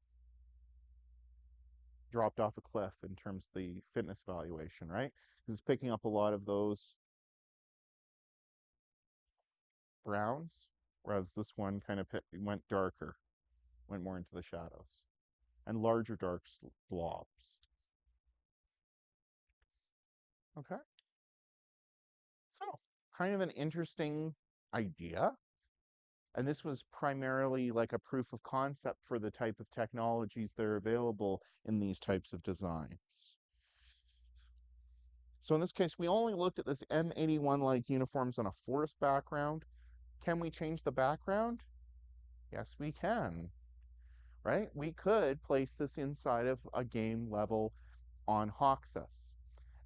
dropped off a cliff in terms of the fitness valuation, right? Because it's picking up a lot of those browns, whereas this one kind of went darker, went more into the shadows, and larger dark blobs. Okay, so kind of an interesting idea. And this was primarily like a proof of concept for the type of technologies that are available in these types of designs. So in this case, we only looked at this M81-like uniforms on a forest background. Can we change the background? Yes, we can, right? We could place this inside of a game level on Hoxus.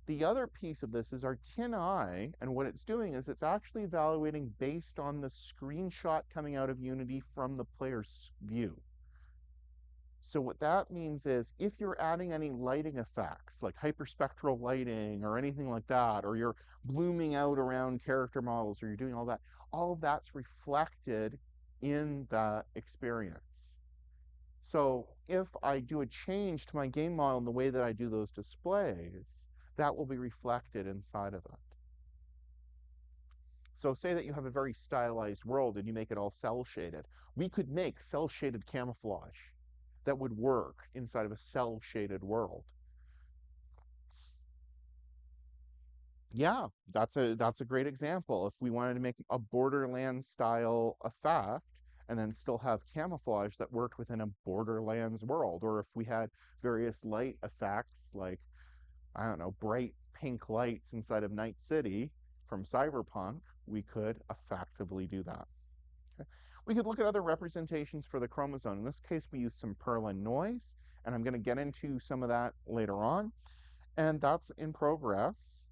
The other piece of this is our tin eye, and what it's doing is it's actually evaluating based on the screenshot coming out of Unity from the player's view. So what that means is if you're adding any lighting effects, like hyperspectral lighting or anything like that, or you're blooming out around character models, or you're doing all of that's reflected in the experience. So if I do a change to my game model in the way that I do those displays, that will be reflected inside of it. So say that you have a very stylized world and you make it all cell shaded. We could make cell shaded camouflage that would work inside of a cell shaded world. Yeah, that's a great example. If we wanted to make a Borderlands style effect and then still have camouflage that worked within a Borderlands world, or if we had various light effects like, I don't know, bright pink lights inside of Night City from Cyberpunk, we could effectively do that. Okay. We could look at other representations for the chromosome. In this case, we use some Perlin noise, and I'm going to get into some of that later on, and that's in progress.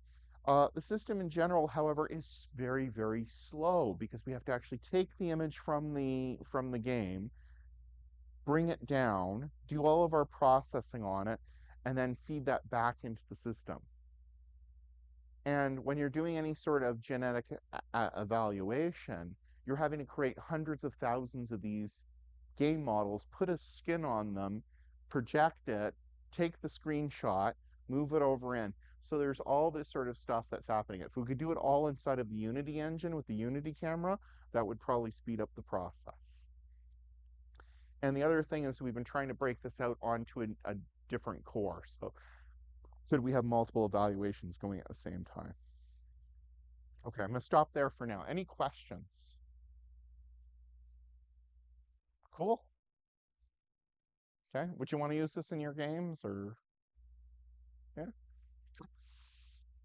The system in general, however, is very, very slow because we have to actually take the image from the game, bring it down, do all of our processing on it, and then feed that back into the system. And when you're doing any sort of genetic evaluation, you're having to create hundreds of thousands of these game models, put a skin on them, project it, take the screenshot, move it over in. So there's all this sort of stuff that's happening. If we could do it all inside of the Unity engine with the Unity camera, that would probably speed up the process. And the other thing is we've been trying to break this out onto a different core. So could we have multiple evaluations going at the same time? Okay, I'm going to stop there for now. Any questions? Cool. Okay, would you want to use this in your games or? Yeah.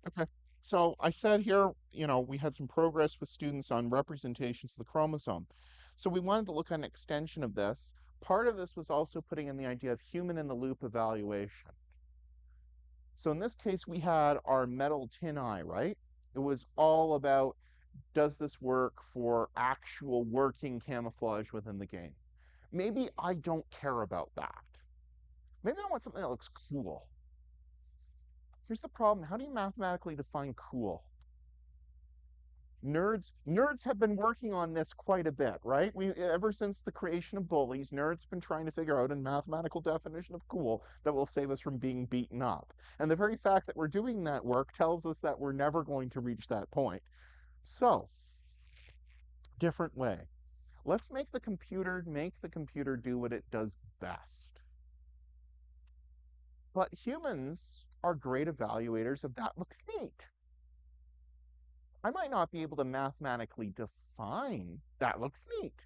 Okay. So I said here, we had some progress with students on representations of the chromosome. So we wanted to look at an extension of this. Part of this was also putting in the idea of human in the loop evaluation. So in this case, we had our metal tin eye, right? It was all about, does this work for actual working camouflage within the game? Maybe I don't care about that. Maybe I want something that looks cool. Here's the problem. How do you mathematically define cool? Nerds have been working on this quite a bit, right? We ever since the creation of bullies, nerds have been trying to figure out a mathematical definition of cool that will save us from being beaten up. And the very fact that we're doing that work tells us that we're never going to reach that point. So, different way. Let's make the computer do what it does best. But humans are great evaluators of that looks neat. I might not be able to mathematically define that looks neat,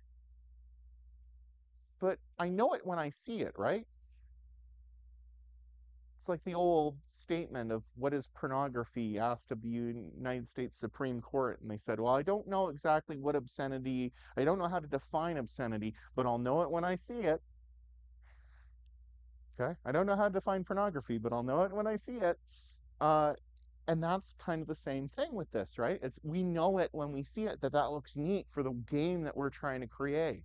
but I know it when I see it, right? It's like the old statement of what is pornography asked of the United States Supreme Court. And they said, well, I don't know exactly what obscenity, I don't know how to define obscenity, but I'll know it when I see it. Okay. I don't know how to define pornography, but I'll know it when I see it. Uh, and that's kind of the same thing with this, right? It's we know it when we see it that that looks neat for the game that we're trying to create.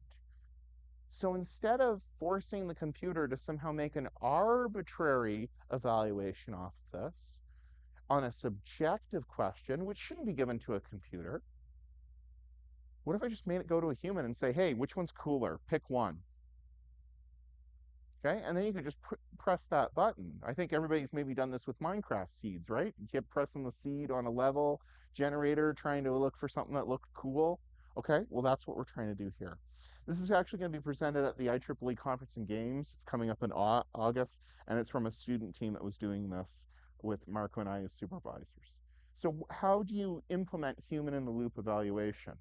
So instead of forcing the computer to somehow make an arbitrary evaluation off of this on a subjective question, which shouldn't be given to a computer, what if I just made it go to a human and say, hey, which one's cooler? Pick one. Okay, and then you could just press that button. I think everybody's maybe done this with Minecraft seeds, right? You keep pressing the seed on a level generator, trying to look for something that looked cool. Okay, well, that's what we're trying to do here. This is actually going to be presented at the IEEE Conference in Games. It's coming up in August, and it's from a student team that was doing this with Marco and I as supervisors. So how do you implement human in the loop evaluation?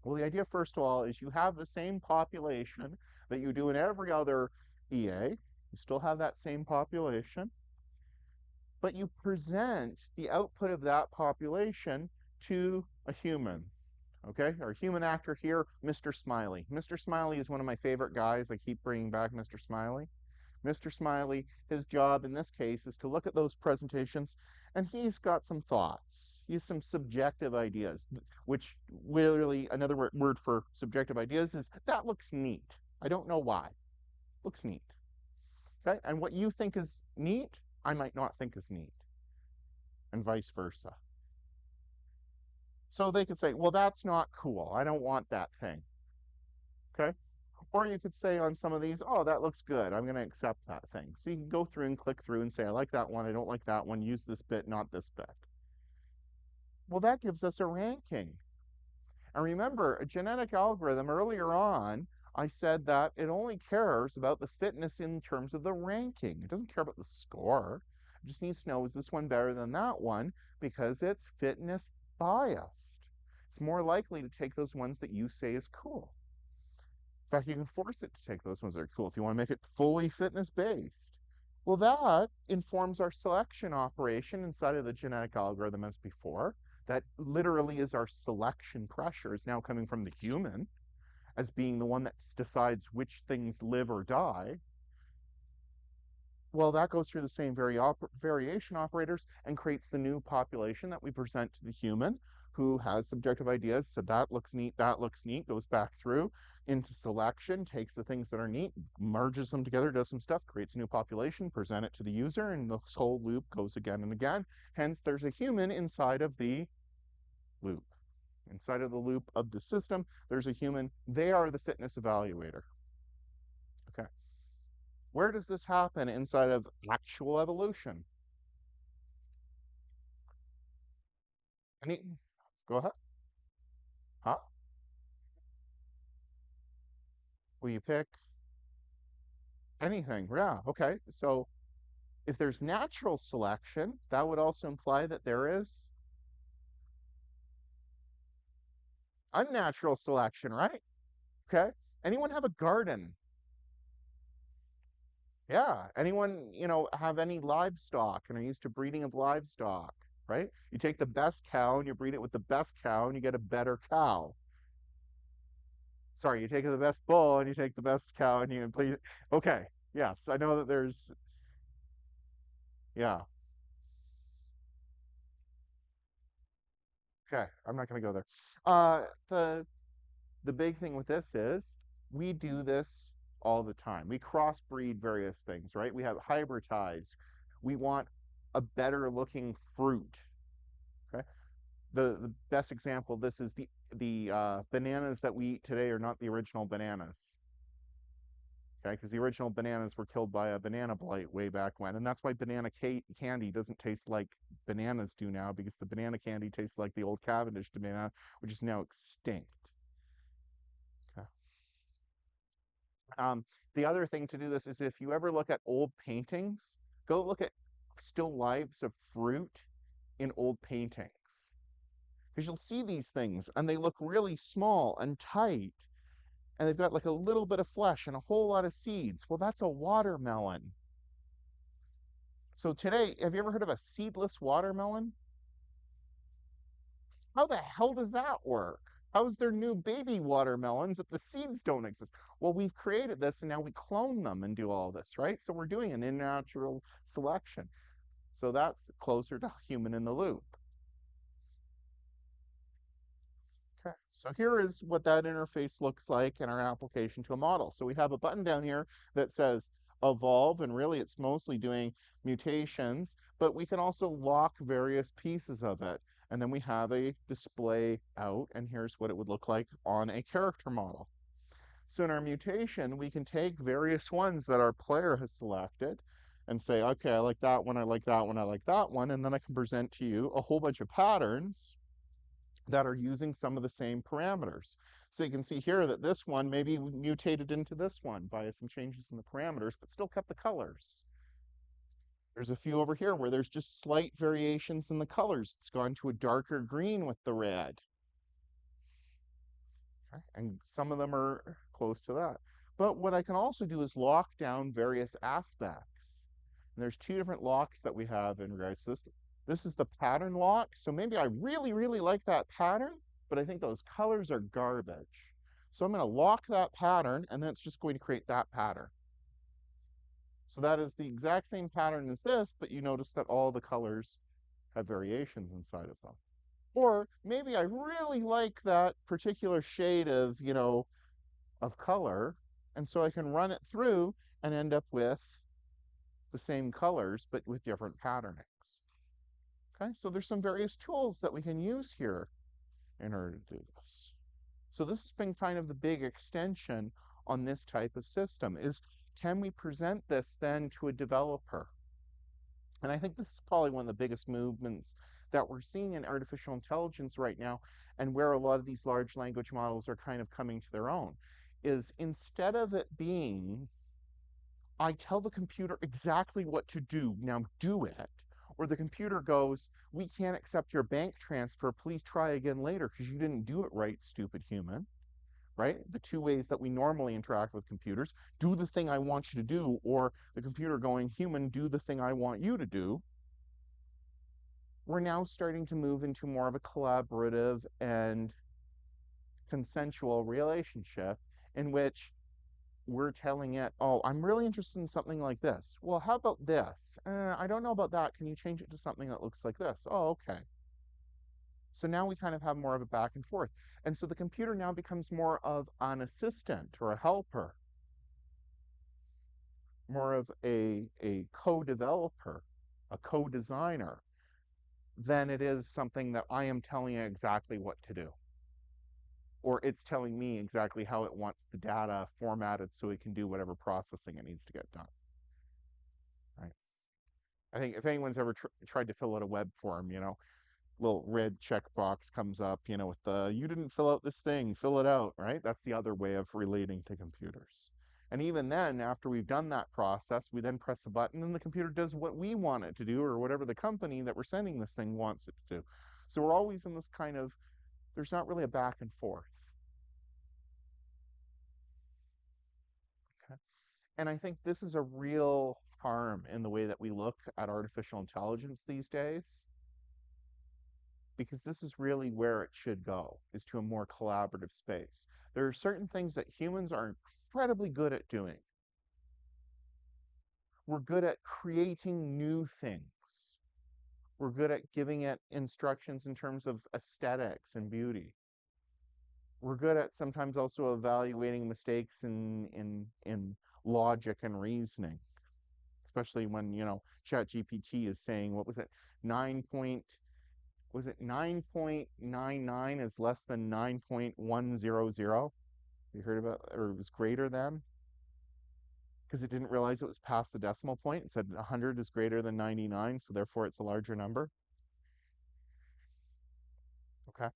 Well, the idea, first of all, is you have the same population that you do in every other EA. You still have that same population, but you present the output of that population to a human. Okay, our human actor here, Mr. Smiley. Mr. Smiley is one of my favorite guys. I keep bringing back Mr. Smiley. Mr. Smiley, his job in this case is to look at those presentations, and he's got some thoughts. He has some subjective ideas, which really another word for subjective ideas is that looks neat. I don't know why. Looks neat. Okay, and what you think is neat, I might not think is neat, and vice versa. So they could say, well, that's not cool. I don't want that thing. Okay, Or you could say on some of these, oh, that looks good. I'm going to accept that thing. So you can go through and click through and say, I like that one. I don't like that one. Use this bit, not this bit. Well, that gives us a ranking. And remember, a genetic algorithm earlier on, I said that it only cares about the fitness in terms of the ranking. It doesn't care about the score. It just needs to know, is this one better than that one? Because it's fitness biased. It's more likely to take those ones that you say is cool. In fact, you can force it to take those ones that are cool if you want to make it fully fitness based. Well, that informs our selection operation inside of the genetic algorithm as before. That literally is our selection pressure is now coming from the human as being the one that decides which things live or die. Well, that goes through the same variation operators and creates the new population that we present to the human who has subjective ideas. So that looks neat, goes back through into selection, takes the things that are neat, merges them together, does some stuff, creates a new population, present it to the user, and this whole loop goes again and again. Hence, there's a human inside of the loop. Inside of the loop of the system, there's a human. They are the fitness evaluator. Okay. Where does this happen inside of actual evolution? Any, go ahead. Huh? Will you pick anything? Yeah, okay. So if there's natural selection, that would also imply that there is unnatural selection, right? Okay. Anyone have a garden? Yeah. Anyone, have any livestock and are used to breeding of livestock, right? You take the best cow and you breed it with the best cow and you get a better cow. Sorry, you take the best bull and you take the best cow and you please. Okay. Yes, I know that there's, yeah. Okay. I'm not going to go there. The big thing with this is we do this all the time. We crossbreed various things, right? We have hybridized. We want a better looking fruit. Okay. The best example of this is the bananas that we eat today are not the original bananas. Okay, because the original bananas were killed by a banana blight way back when, and that's why banana candy doesn't taste like bananas do now, because the banana candy tastes like the old Cavendish banana, which is now extinct. Okay. Um, the other thing to do this is if you ever look at old paintings, go look at still lifes of fruit in old paintings. Because you'll see these things and they look really small and tight, and they've got like a little bit of flesh and a whole lot of seeds. Well, that's a watermelon. So today, have you ever heard of a seedless watermelon? How the hell does that work? How is there new baby watermelons if the seeds don't exist? Well, we've created this and now we clone them and do all this, right? So we're doing an unnatural selection. So that's closer to human in the loop. Okay, so here is what that interface looks like in our application to a model. So we have a button down here that says evolve, and really it's mostly doing mutations, but we can also lock various pieces of it. And then we have a display out, and here's what it would look like on a character model. So in our mutation, we can take various ones that our player has selected and say, okay, I like that one, I like that one, I like that one, and then I can present to you a whole bunch of patterns that are using some of the same parameters. So you can see here that this one maybe mutated into this one via some changes in the parameters, but still kept the colors. There's a few over here where there's just slight variations in the colors. It's gone to a darker green with the red. Okay. And some of them are close to that. But what I can also do is lock down various aspects. And there's two different locks that we have in regards to this. This is the pattern lock. So maybe I really, really like that pattern, but I think those colors are garbage. So I'm going to lock that pattern, and then it's just going to create that pattern. So that is the exact same pattern as this, but you notice that all the colors have variations inside of them. Or maybe I really like that particular shade of color, and so I can run it through and end up with the same colors, but with different patternings. Okay, so there's some various tools that we can use here in order to do this. So this has been kind of the big extension on this type of system is, can we present this then to a developer? And I think this is probably one of the biggest movements that we're seeing in artificial intelligence right now, and where a lot of these large language models are kind of coming to their own, is instead of it being, I tell the computer exactly what to do, now do it, or the computer goes, we can't accept your bank transfer, please try again later because you didn't do it right, stupid human, right? The two ways that we normally interact with computers, do the thing I want you to do, or the computer going, human, do the thing I want you to do. We're now starting to move into more of a collaborative and consensual relationship in which we're telling it, oh, I'm really interested in something like this. Well, how about this? I don't know about that. Can you change it to something that looks like this? Oh, okay. So now we kind of have more of a back and forth. And so the computer now becomes more of an assistant or a helper, more of a co-developer, a co-designer, than it is something that I am telling it exactly what to do. Or it's telling me exactly how it wants the data formatted so it can do whatever processing it needs to get done. Right? I think if anyone's ever tried to fill out a web form, little red checkbox comes up, with the, you didn't fill out this thing, fill it out, right? That's the other way of relating to computers. And even then, after we've done that process, we then press a button and the computer does what we want it to do, or whatever the company that we're sending this thing wants it to do. So we're always in this kind of, there's not really a back and forth. Okay. And I think this is a real harm in the way that we look at artificial intelligence these days, because this is really where it should go, is to a more collaborative space. There are certain things that humans are incredibly good at doing. We're good at creating new things. We're good at giving it instructions in terms of aesthetics and beauty. We're good at sometimes also evaluating mistakes in logic and reasoning, especially when, ChatGPT is saying, what was it, 9.99 is less than 9.100? You heard about, or it was greater than? Because it didn't realize it was past the decimal point. It said 100 is greater than 99, so therefore it's a larger number. Okay.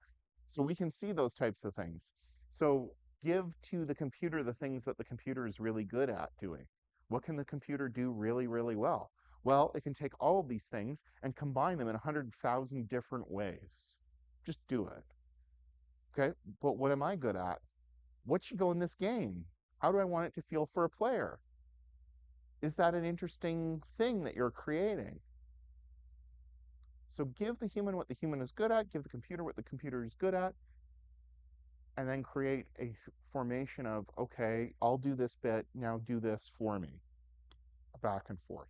So we can see those types of things. So give to the computer the things that the computer is really good at doing. What can the computer do really, really well? Well, it can take all of these things and combine them in 100,000 different ways. Just do it. Okay. But what am I good at? What should go in this game? How do I want it to feel for a player? Is that an interesting thing that you're creating? So give the human what the human is good at, give the computer what the computer is good at, and then create a formation of, okay, I'll do this bit, now do this for me, back and forth.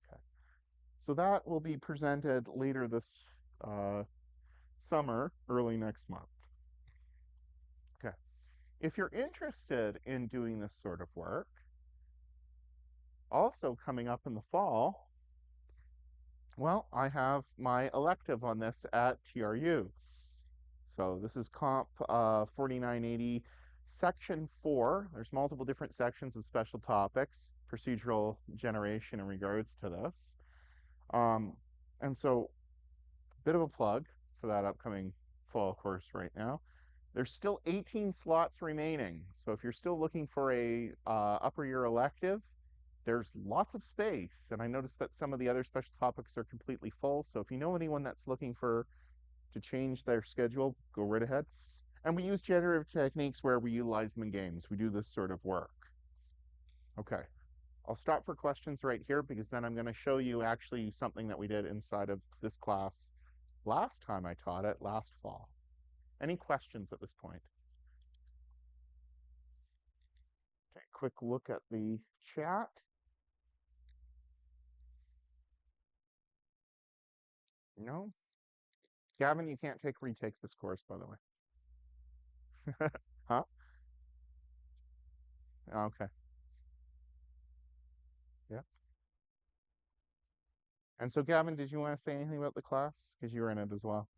Okay. So that will be presented later this summer, early next month. Okay. If you're interested in doing this sort of work, also coming up in the fall, well, I have my elective on this at TRU. So this is Comp 4980, Section 4. There's multiple different sections of special topics, procedural generation in regards to this. And so, bit of a plug for that upcoming fall course right now. There's still 18 slots remaining. So if you're still looking for a upper year elective, there's lots of space. And I noticed that some of the other special topics are completely full. So if you know anyone that's looking to change their schedule, go right ahead. And we use generative techniques where we utilize them in games. We do this sort of work. Okay, I'll stop for questions right here because then I'm going to show you actually something that we did inside of this class last time I taught it, last fall. Any questions at this point? Take a quick look at the chat. No? Gavin, you can't retake this course, by the way. Huh? Okay. Yeah. And so, Gavin, did you want to say anything about the class? Because you were in it as well.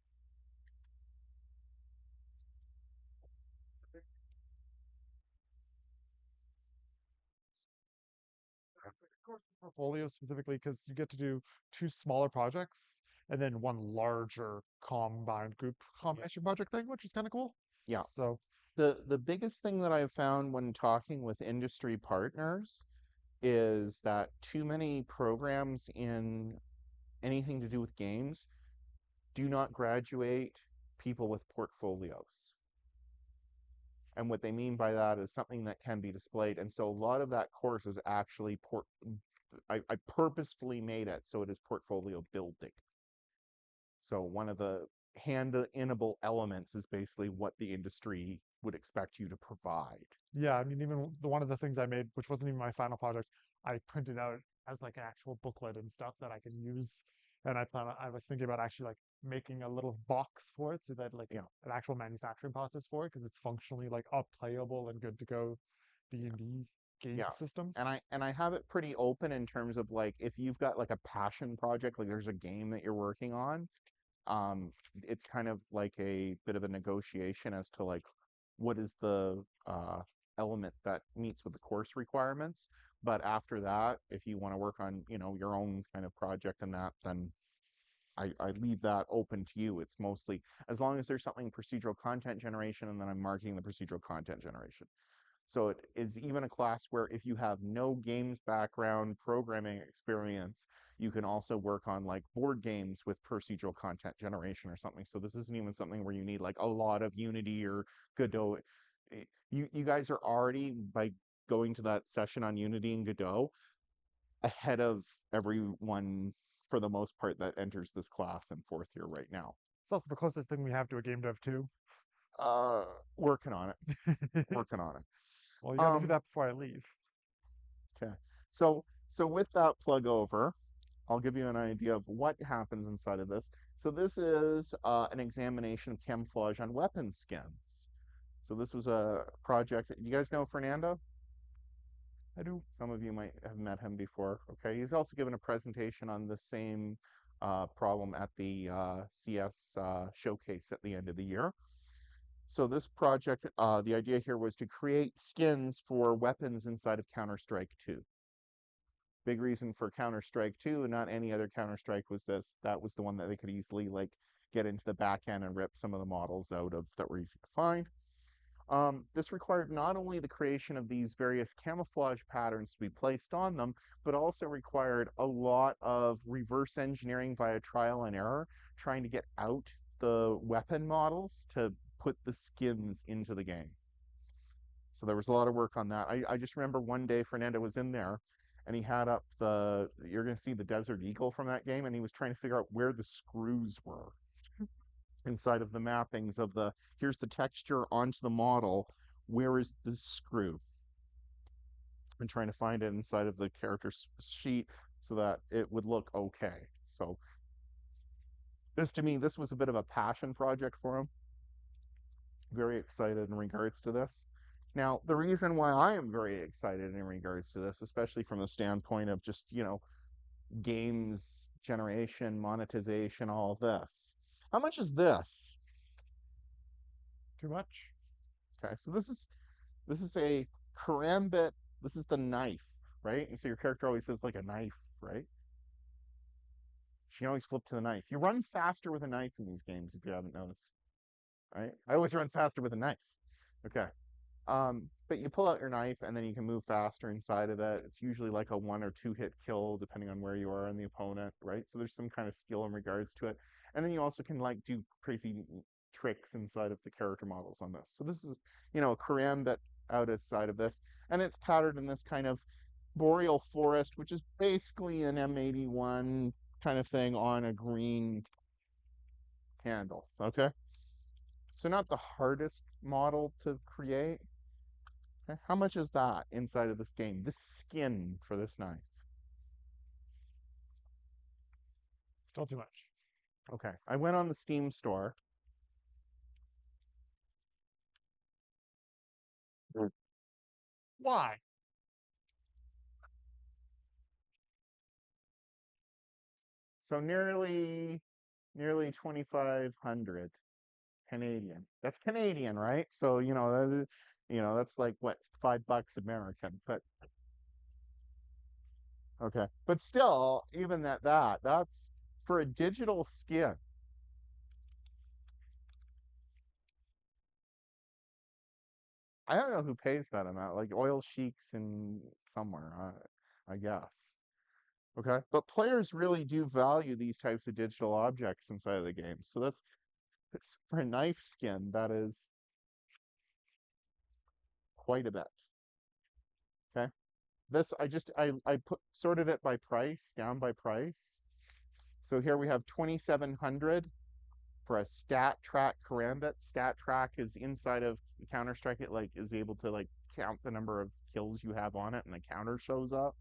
portfolio specifically because you get to do two smaller projects and then one larger combined group Yeah. combination project thing, which is kind of cool. Yeah. So The biggest thing that I've found when talking with industry partners is that too many programs in anything to do with games do not graduate people with portfolios. And what they mean by that is something that can be displayed. And so a lot of that course is actually I purposefully made it so it is portfolio building. So one of the hand-inable elements is basically what the industry would expect you to provide. yeah, I mean, even one of the things I made, which wasn't even my final project, I printed out as like an actual booklet and stuff that I can use. And I was thinking about actually like making a little box for it so that like Yeah, an actual manufacturing process for it because it's functionally like a playable and good to go D&D game yeah. system. And I have it pretty open in terms of like if you've got like a passion project, like there's a game that you're working on, um, it's kind of like a bit of a negotiation as to like what is the element that meets with the course requirements. But after that, if you want to work on, your own kind of project and that, then I leave that open to you. It's mostly as long as there's something procedural content generation, and then I'm marking the procedural content generation. So it is even a class where if you have no games background, programming experience, you can also work on like board games with procedural content generation or something. So this isn't even something where you need like a lot of Unity or Godot. You guys are already, by going to that session on Unity and Godot, ahead of everyone for the most part that enters this class in fourth year right now. It's also the closest thing we have to a game dev too. Uh, Working on it, working on it. Well, you got to do Um, that before I leave. Okay. So with that plug over, I'll give you an idea of what happens inside of this. So this is an examination of camouflage on weapon skins. So this was a project. You guys know Fernando? I do. Some of you might have met him before. Okay. He's also given a presentation on the same problem at the CS showcase at the end of the year. So this project, the idea here was to create skins for weapons inside of Counter-Strike 2. Big reason for Counter-Strike 2 and not any other Counter-Strike was this. That was the one that they could easily like get into the back end and rip some of the models out of that were easy to find. This required not only the creation of these various camouflage patterns to be placed on them, but also required a lot of reverse engineering via trial and error, trying to get out the weapon models to put the skins into the game. So there was a lot of work on that. I just remember one day Fernando was in there and he had up you're going to see the Desert Eagle from that game, and he was trying to figure out where the screws were inside of the mappings of here's the texture onto the model, where is the screw? And trying to find it inside of the character sheet so that it would look okay. So to me, this was a bit of a passion project for him. Very excited in regards to this. Now, the reason why I am very excited in regards to this, especially from the standpoint of just, games generation, monetization, all of this. How much is this? Too much. Okay, so this is a karambit. This is the knife, right? And so your character always says like a knife, right? She always flipped to the knife. You run faster with a knife in these games if you haven't noticed, right? I always run faster with a knife. Okay. But you pull out your knife and then you can move faster inside of it. It's usually like a 1 or 2 hit kill, depending on where you are on the opponent, right? So there's some kind of skill in regards to it. And then you also can like do crazy tricks inside of the character models on this. So this is, a karambit out outside of this. And it's patterned in this kind of boreal forest, which is basically an M81 kind of thing on a green handle. Okay. So not the hardest model to create. How much is that inside of this game? This skin for this knife. Still too much. Okay. I went on the Steam store. Mm. Why? So nearly 2,500 Canadian. That's Canadian, right? So, that's like what, $5 American. But Okay. But still, even at that, that's for a digital skin. I don't know who pays that amount, like oil sheiks in somewhere, I guess. Okay. But players really do value these types of digital objects inside of the game. So that's for a knife skin, that is quite a bit. Okay. This I put sorted it by price, down by price. So here we have 2,700 for a stat track karambit. Stat track is inside of Counter Strike. It like is able to like count the number of kills you have on it, and the counter shows up,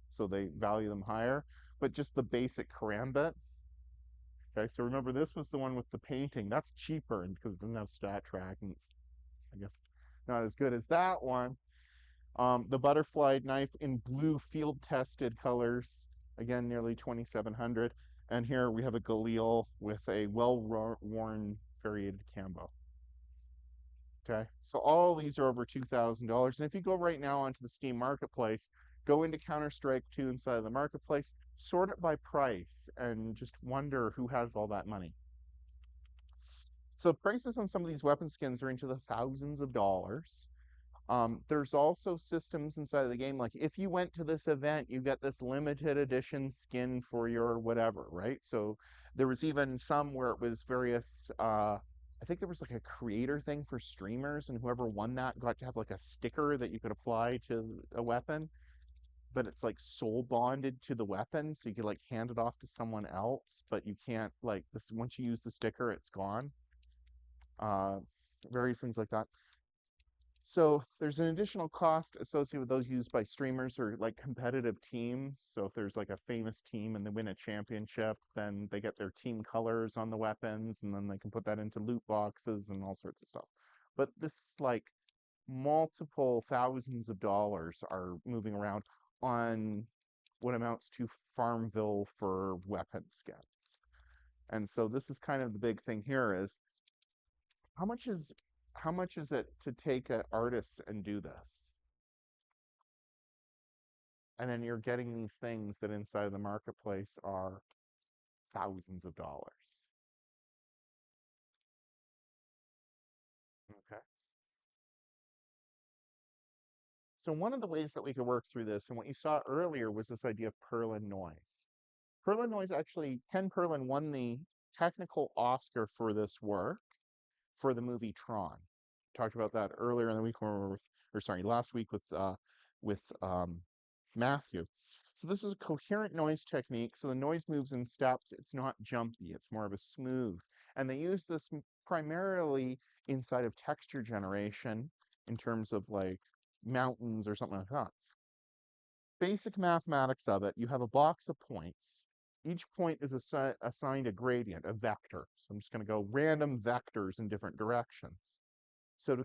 so they value them higher. But just the basic karambit. Okay, so remember this was the one with the painting. That's cheaper, and because it doesn't have stat track, and it's I guess not as good as that one. The butterfly knife in blue field tested colors, again, nearly 2,700. And here we have a Galil with a well-worn variated cambo. Okay, so all these are over $2,000. And if you go right now onto the Steam Marketplace, go into Counter-Strike 2 inside of the Marketplace, sort it by price, and just wonder who has all that money. So prices on some of these weapon skins are into the thousands of dollars. There's also systems inside of the game, like if you went to this event, you get this limited edition skin for your whatever, right? So there was even some where it was various, I think there was like a creator thing for streamers, and whoever won that got to have like a sticker that you could apply to a weapon, but it's like soul bonded to the weapon, so you could like hand it off to someone else, but you can't like this once you use the sticker, it's gone. Uh, Various things like that. So there's an additional cost associated with those used by streamers or like competitive teams. So if there's like a famous team and they win a championship, then they get their team colors on the weapons, and then they can put that into loot boxes and all sorts of stuff. But this like multiple thousands of dollars are moving around on what amounts to Farmville for weapon skins. And so this is kind of the big thing here is how much is how much is it to take an artist and do this? And then you're getting these things that inside of the marketplace are thousands of dollars. Okay. So one of the ways that we could work through this, and what you saw earlier was this idea of Perlin noise. Perlin noise actually, Ken Perlin won the technical Oscar for this work for the movie Tron. Talked about that earlier in the week when we were with, or sorry, last week with Matthew. So this is a coherent noise technique. So the noise moves in steps. It's not jumpy. It's more of a smooth. And they use this primarily inside of texture generation in terms of like mountains or something like that. Basic mathematics of it, you have a box of points. Each point is assigned a gradient, a vector. So I'm just going to go random vectors in different directions. So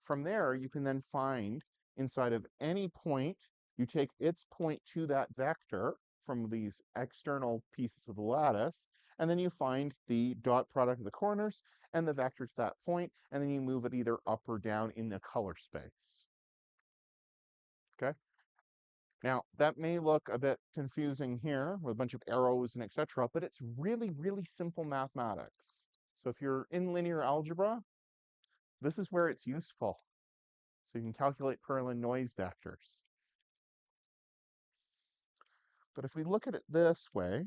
from there, you can then find inside of any point, you take its point to that vector from these external pieces of the lattice, and then you find the dot product of the corners and the vector to that point, and then you move it either up or down in the color space. Okay? Now, that may look a bit confusing here with a bunch of arrows and etc., but it's really, really simple mathematics. So if you're in linear algebra, this is where it's useful. So you can calculate Perlin noise vectors. But if we look at it this way,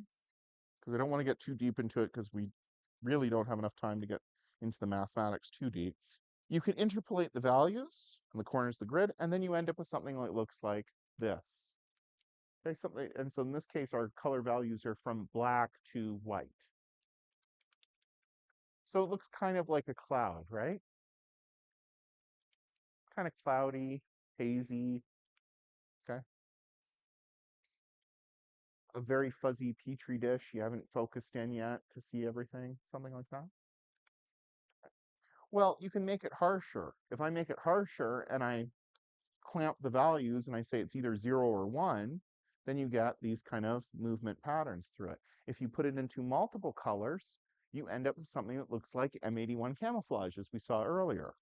because I don't want to get too deep into it because we really don't have enough time to get into the mathematics too deep, you can interpolate the values on the corners of the grid, and then you end up with something that looks like this. Okay, something, and so in this case, our color values are from black to white. So it looks kind of like a cloud, right? Kind of cloudy, hazy, okay? A very fuzzy petri dish you haven't focused in yet to see everything, something like that. Well, you can make it harsher. If I make it harsher and I clamp the values and I say it's either 0 or 1, then you get these kind of movement patterns through it. If you put it into multiple colors, you end up with something that looks like M81 camouflage, as we saw earlier.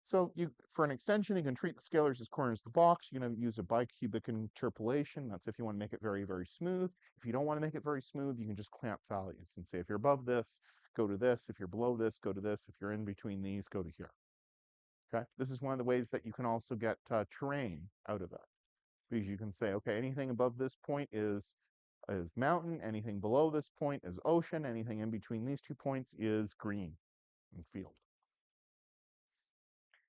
So for an extension, you can treat the scalars as corners of the box. You're going to use a bicubic interpolation. That's if you want to make it very, very smooth. If you don't want to make it very smooth, you can just clamp values and say, if you're above this, go to this. If you're below this, go to this. If you're in between these, go to here. Okay. This is one of the ways that you can also get terrain out of it, because you can say, okay, anything above this point is mountain. Anything below this point is ocean. Anything in between these 2 points is green and field.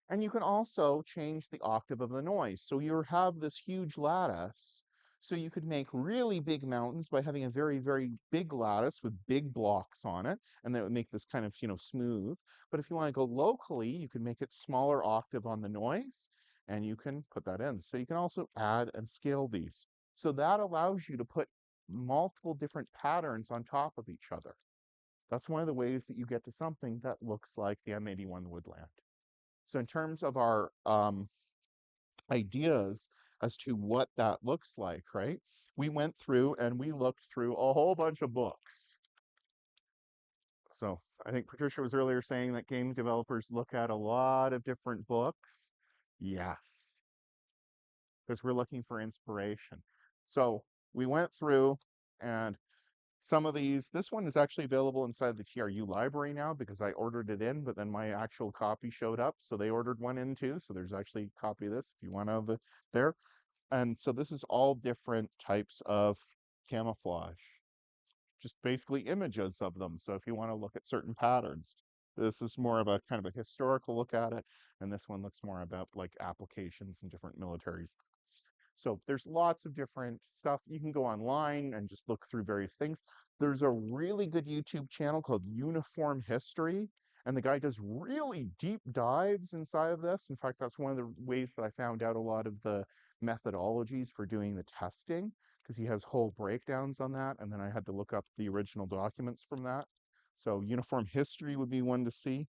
And you can also change the octave of the noise. So you have this huge lattice. So you could make really big mountains by having a very, very big lattice with big blocks on it. And that would make this kind of, smooth. But if you want to go locally, you can make it smaller octave on the noise, and you can put that in. So you can also add and scale these. So that allows you to put multiple different patterns on top of each other. That's one of the ways that you get to something that looks like the M81 woodland. So in terms of our ideas as to what that looks like, right? We went through and we looked through a whole bunch of books. So I think Patricia was earlier saying that game developers look at a lot of different books. Yes, because we're looking for inspiration. So we went through, and some of these, this one is actually available inside the TRU library now because I ordered it in, but then my actual copy showed up. So they ordered one in too. So there's actually a copy of this if you want to there. And so this is all different types of camouflage, just basically images of them. So if you want to look at certain patterns, this is more of a kind of a historical look at it. And this one looks more about like applications in different militaries. So there's lots of different stuff. You can go online and just look through various things. There's a really good YouTube channel called Uniform History, and the guy does really deep dives inside of this. In fact, that's one of the ways that I found out a lot of the methodologies for doing the testing, because he has whole breakdowns on that, and then I had to look up the original documents from that. So Uniform History would be one to see,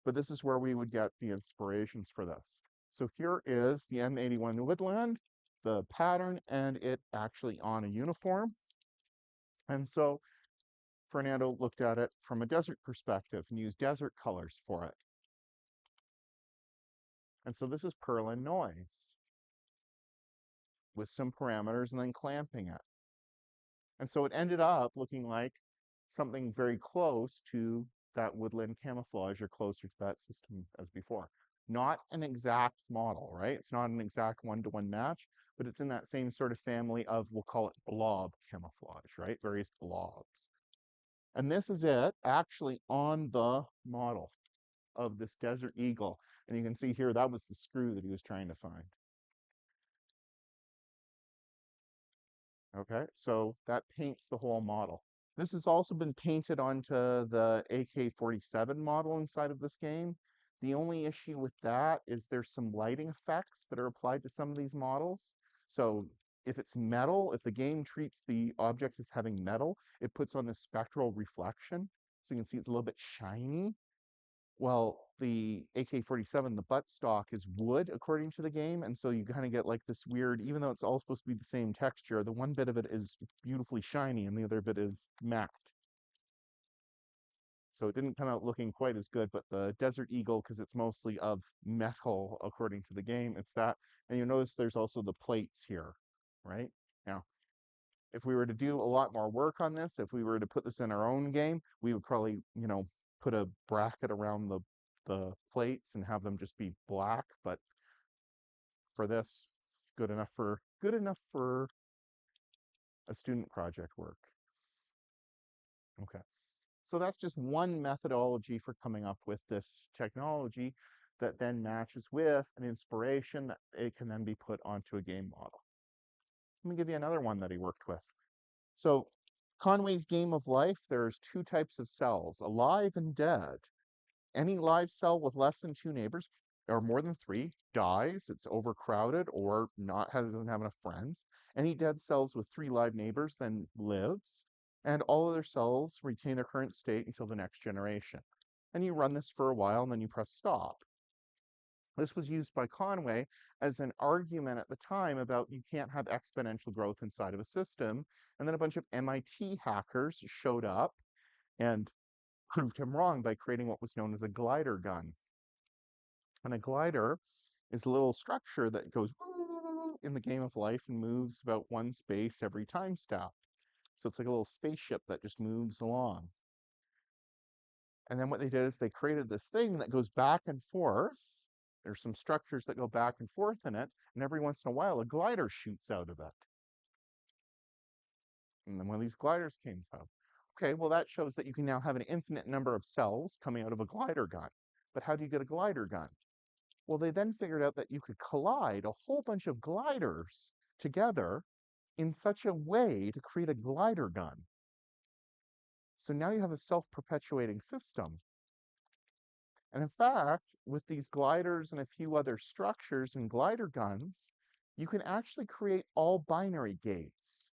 but this is where we would get the inspirations for this. So here is the M81 Woodland, the pattern, and it actually on a uniform. And so Fernando looked at it from a desert perspective and used desert colors for it. And so this is Perlin noise with some parameters and then clamping it. And so it ended up looking like something very close to that woodland camouflage, or closer to that system as before. Not an exact model, right? It's not an exact one-to-one match, but it's in that same sort of family of, we'll call it blob camouflage, right? Various blobs. And this is it actually on the model of this Desert Eagle. And you can see here, that was the screw that he was trying to find. Okay, so that paints the whole model. This has also been painted onto the AK-47 model inside of this game. The only issue with that is there's some lighting effects that are applied to some of these models. So if it's metal, if the game treats the object as having metal, it puts on this spectral reflection. So you can see it's a little bit shiny. Well, the AK-47, the buttstock is wood according to the game, and so you kind of get like this weird, even though it's all supposed to be the same texture, the one bit of it is beautifully shiny and the other bit is matte. So it didn't come out looking quite as good, but the Desert Eagle, because it's mostly of metal according to the game, it's that. And you notice there's also the plates here, right? Now, if we were to do a lot more work on this, if we were to put this in our own game, we would probably, put a bracket around the plates and have them just be black. But for this, good enough for a student project work. Okay. So that's just one methodology for coming up with this technology that then matches with an inspiration that it can then be put onto a game model. Let me give you another one that he worked with. So Conway's Game of Life, there's two types of cells, alive and dead. Any live cell with less than two neighbors or more than three dies, it's overcrowded or doesn't have enough friends. Any dead cells with three live neighbors then lives, and all other cells retain their current state until the next generation. And you run this for a while and then you press stop. This was used by Conway as an argument at the time about you can't have exponential growth inside of a system. And then a bunch of MIT hackers showed up and proved him wrong by creating what was known as a glider gun. And a glider is a little structure that goes in the game of life and moves about one space every time step. So it's like a little spaceship that just moves along. And then what they did is they created this thing that goes back and forth. There's some structures that go back and forth in it, and every once in a while a glider shoots out of it. And then one of these gliders came out. Okay, well that shows that you can now have an infinite number of cells coming out of a glider gun. But how do you get a glider gun? Well, they then figured out that you could collide a whole bunch of gliders together in such a way to create a glider gun. So now you have a self-perpetuating system. And in fact, with these gliders and a few other structures and glider guns, you can actually create all binary gates,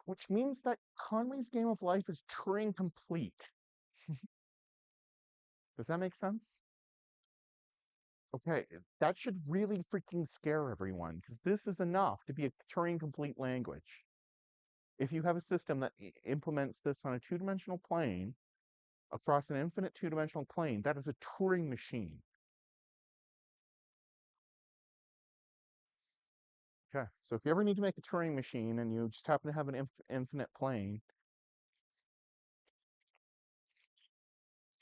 which means that Conway's Game of Life is Turing complete. Does that make sense? Okay, that should really freaking scare everyone, because this is enough to be a Turing complete language. If you have a system that implements this on a two-dimensional plane, across an infinite two-dimensional plane, that is a Turing machine. Okay, so if you ever need to make a Turing machine and you just happen to have an infinite plane,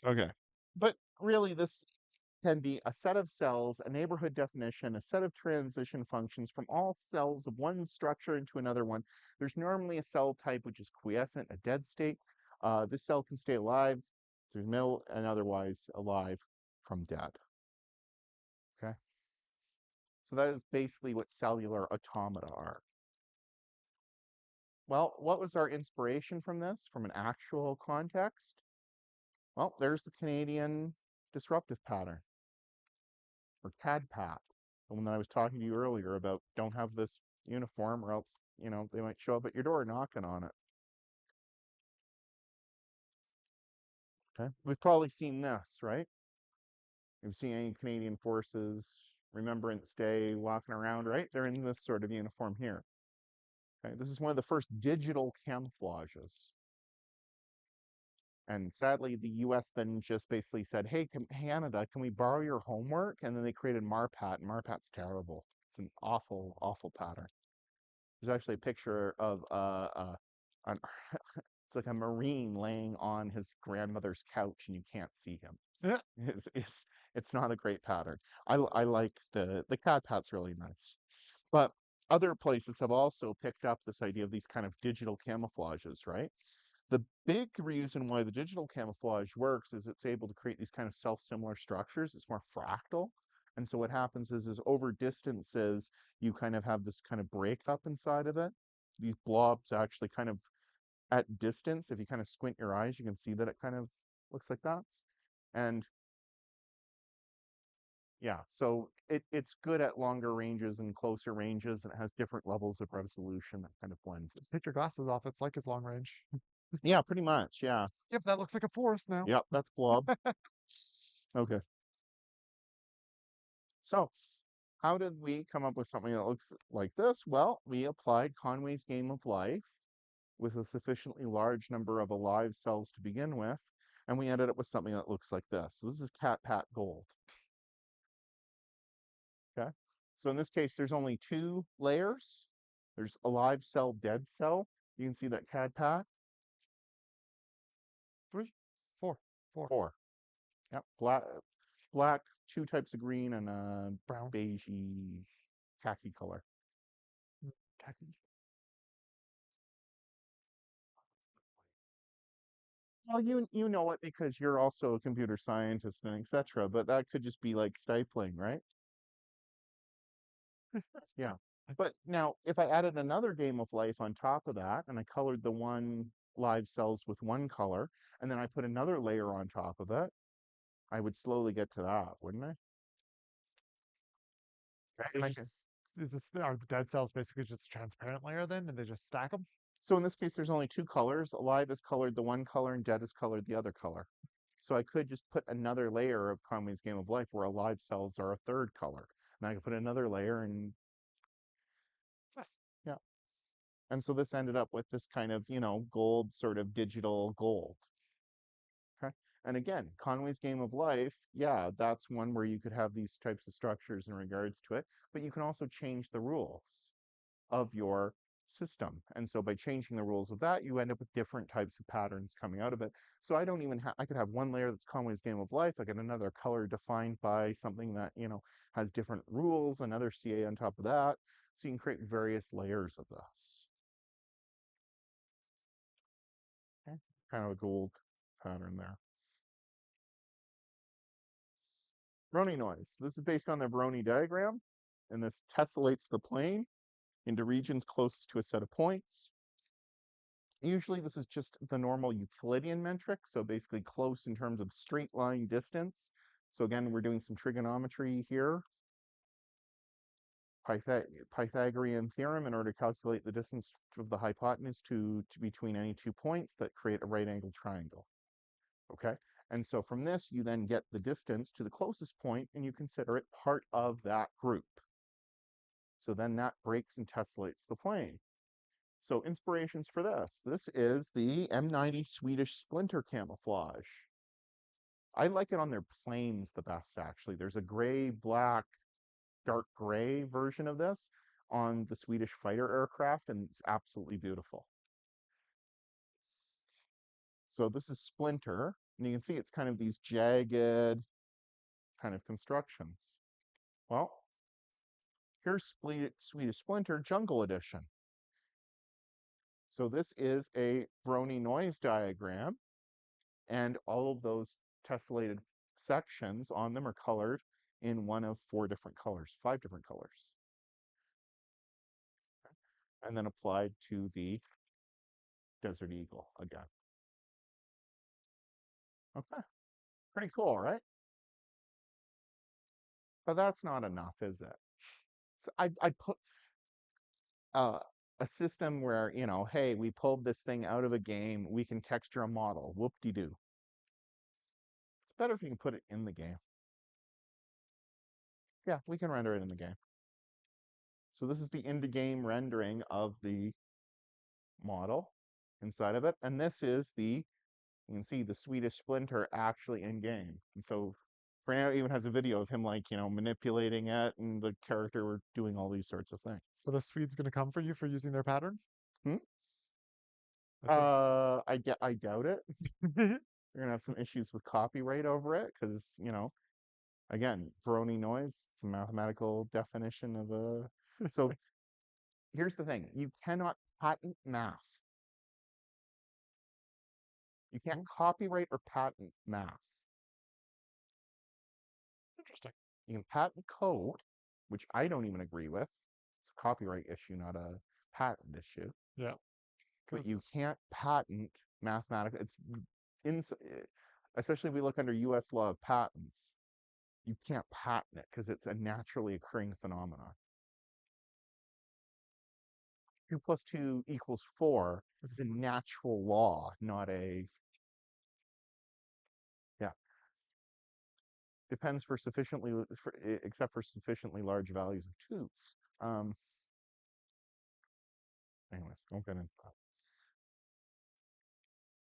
okay. But really, this can be a set of cells, a neighborhood definition, a set of transition functions from all cells of one structure into another one. There's normally a cell type which is quiescent, a dead state. This cell can stay alive through the middle and otherwise alive from dead. Okay, so that is basically what cellular automata are. Well, what was our inspiration from this, from an actual context? Well, there's the Canadian disruptive pattern, or CAD-PAT, the one that I was talking to you earlier about. Don't have this uniform, or else, they might show up at your door knocking on it. Okay, we've probably seen this, right? You've seen any Canadian Forces Remembrance Day walking around, right? They're in this sort of uniform here. Okay, this is one of the first digital camouflages. And sadly, the US then just basically said, hey, Canada, can we borrow your homework? And then they created MARPAT, and MARPAT's terrible. It's an awful, awful pattern. There's actually a picture of an it's like a Marine laying on his grandmother's couch, and you can't see him. Yeah. It's not a great pattern. I like the cat pat's really nice, but other places have also picked up this idea of these kind of digital camouflages, right? The big reason why the digital camouflage works is it's able to create these kind of self-similar structures. It's more fractal. And so what happens is over distances, you kind of have this kind of breakup inside of it. These blobs actually kind of at distance, if you kind of squint your eyes, you can see that it kind of looks like that. And yeah, so it's good at longer ranges and closer ranges, and it has different levels of resolution that kind of blends it. Just take your glasses off. It's like it's long range. Yeah, pretty much. Yeah. Yep, that looks like a forest now. Yep, that's blob. Okay. So how did we come up with something that looks like this? Well, we applied Conway's Game of Life with a sufficiently large number of alive cells to begin with, and we ended up with something that looks like this. So this is Cat Pat Gold. Okay. So in this case, there's only two layers. There's alive cell, dead cell. You can see that Cat Pat. 3, 4, 4. Four. Yep. Black, two types of green, and a Brown. beigey khaki color. Khaki. Well, you know it because you're also a computer scientist and etc. But that could just be like stifling, right? Yeah. But now, if I added another game of life on top of that, and I colored the one live cells with one color, and then I put another layer on top of it, I would slowly get to that, wouldn't I? And It's I can. just, are the dead cells basically just a transparent layer then, and they just stack them? So in this case, there's only two colors. Alive is colored the one color, and dead is colored the other color. So I could just put another layer of Conway's Game of Life where alive cells are a third color. And I could put another layer and Yes. yeah. And so this ended up with this kind of, gold, sort of digital gold. Okay. And again, Conway's Game of Life, yeah, that's one where you could have these types of structures in regards to it, but you can also change the rules of your system. And so by changing the rules of that, you end up with different types of patterns coming out of it. So I don't even have, I could have one layer that's Conway's Game of Life. I get another color defined by something that, has different rules, another CA on top of that. So you can create various layers of this. Okay. Kind of a gold pattern there. Voronoi noise. This is based on the Voronoi diagram, and this tessellates the plane into regions closest to a set of points. Usually this is just the normal Euclidean metric, so basically close in terms of straight line distance. So again, we're doing some trigonometry here. Pythagorean theorem in order to calculate the distance of the hypotenuse to between any 2 points that create a right angled triangle. Okay, and so from this, you then get the distance to the closest point and you consider it part of that group. So then that breaks and tessellates the plane. So inspirations for this. This is the M90 Swedish splinter camouflage. I like it on their planes the best, actually. There's a gray, black, dark gray version of this on the Swedish fighter aircraft, and it's absolutely beautiful. So this is splinter, and you can see it's kind of these jagged kind of constructions. Well, here's Swedish Splinter Jungle Edition. So this is a Voronoi noise diagram, and all of those tessellated sections on them are colored in one of 4 different colors, 5 different colors, and then applied to the Desert Eagle again. Okay, pretty cool, right? But that's not enough, is it? So I put uh, a system where, hey, we pulled this thing out of a game, we can texture a model, whoop-de-doo. It's better if you can put it in the game. Yeah, we can render it in the game. So this is the in-game rendering of the model inside of it. And this is you can see the Swedish Splinter actually in game. And so Fernando even has a video of him manipulating it and the character doing all these sorts of things. So the Swede's going to come for you for using their pattern? Hmm? That's it. I doubt it. You're gonna have some issues with copyright over it because, again, Voronoi noise, it's a mathematical definition of a. So here's the thing: you cannot patent math. You can't Oh, copyright or patent math. interesting. You can patent code, which I don't even agree with. It's a copyright issue, not a patent issue. Yeah, But because you can't patent mathematical. Especially if we look under U.S. law of patents, you can't patent it because it's a naturally occurring phenomenon. 2 plus 2 equals 4 is a natural law, not a, yeah, depends for sufficiently, except for sufficiently large values of 2. Um, anyways, don't get into that.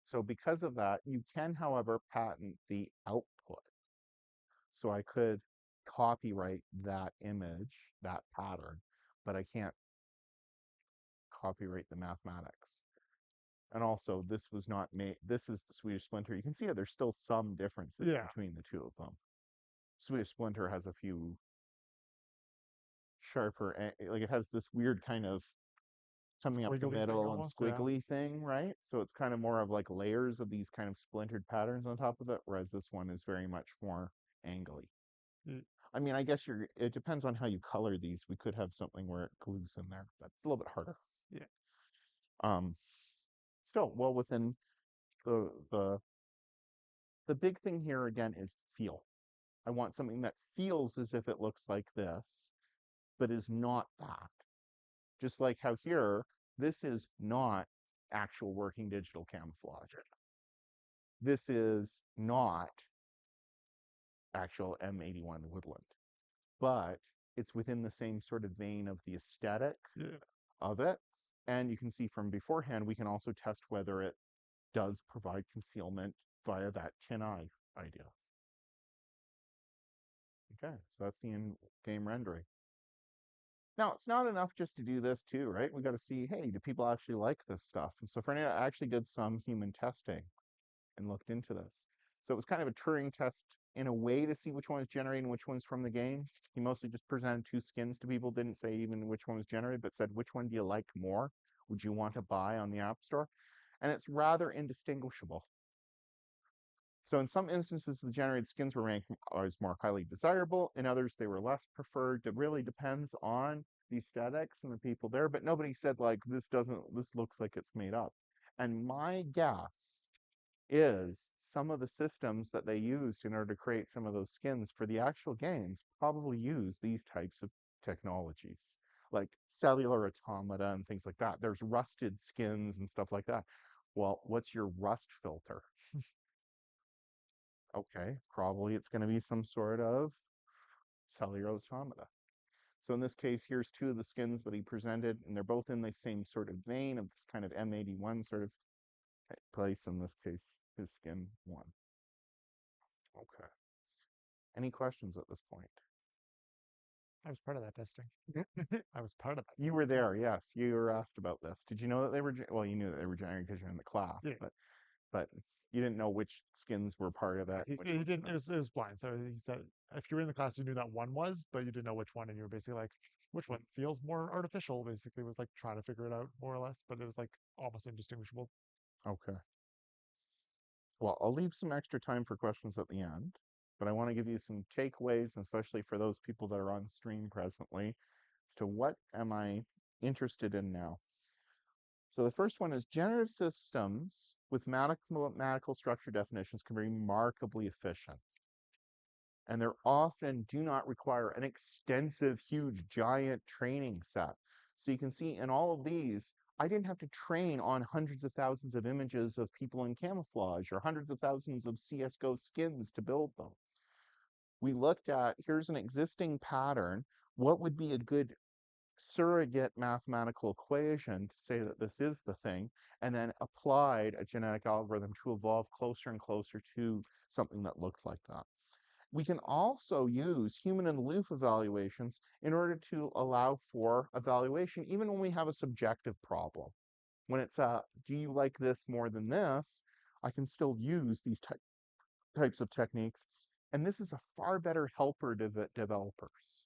So because of that, you can, however, patent the output. So I could copyright that image, that pattern, but I can't copyright the mathematics. And also, this was not made, this is the Swedish Splinter. You can see that there's still some differences yeah, between the two of them. Swedish Splinter has a few sharper, like it has this weird kind of coming up the squiggly thing middle and almost. Yeah. squiggly thing, right? So it's kind of more of like layers of these kind of splintered patterns on top of it, whereas this one is very much more angly. Mm, I mean, I guess it depends on how you color these. We could have something where it glues in there, but it's a little bit harder. yeah. Um, Still well within the the big thing here again is feel. I want something that feels as if it looks like this, but is not that. Just like how here, this is not actual working digital camouflage. This is not actual M81 woodland, but it's within the same sort of vein of the aesthetic Yeah. of it. And you can see from beforehand, we can also test whether it does provide concealment via that tin eye idea. Okay, so that's the in-game rendering. Now, it's not enough just to do this too, right? We got to see, hey, do people actually like this stuff? And so Fernando actually did some human testing and looked into this. So it was kind of a Turing test in a way to see which one was generated and which one's from the game. He mostly just presented two skins to people, didn't say even which one was generated, but said, which one do you like more? Would you want to buy on the App Store? And it's rather indistinguishable. So in some instances, the generated skins were ranked as more highly desirable. In others, they were less preferred. It really depends on the aesthetics and the people there, but nobody said like, this looks like it's made up. And my guess is some of the systems that they used in order to create some of those skins for the actual games probably use these types of technologies, like cellular automata and things like that. There's rusted skins and stuff like that. Well, what's your rust filter? Okay, probably it's going to be some sort of cellular automata. So in this case, here's two of the skins that he presented, and they're both in the same sort of vein of this kind of M81 sort of place. In this case, his skin one. Okay. Any questions at this point? I was part of that testing. I was part of that You were testing. there, yes. You were asked about this. Did you know that they were, well, you knew that they were generated because you're in the class, Yeah. but you didn't know which skins were part of Yeah, it, which he ones didn't. not. It was blind. So he said if you were in the class, you knew that one was, but you didn't know which one, and you were basically like, which one feels more artificial? Basically, was like trying to figure it out more or less, but it was like almost indistinguishable. Okay. Well, I'll leave some extra time for questions at the end, but I want to give you some takeaways, and especially for those people that are on stream presently, as to what am I interested in now. So the first one is generative systems with mathematical structure definitions can be remarkably efficient. And they often do not require an extensive, huge, giant training set. So you can see in all of these, I didn't have to train on hundreds of thousands of images of people in camouflage or hundreds of thousands of CSGO skins to build them. We looked at, here's an existing pattern. What would be a good surrogate mathematical equation to say that this is the thing, and then applied a genetic algorithm to evolve closer and closer to something that looked like that. We can also use human in the loop evaluations in order to allow for evaluation, even when we have a subjective problem. When it's do you like this more than this? I can still use these types of techniques. And this is a far better helper to developers.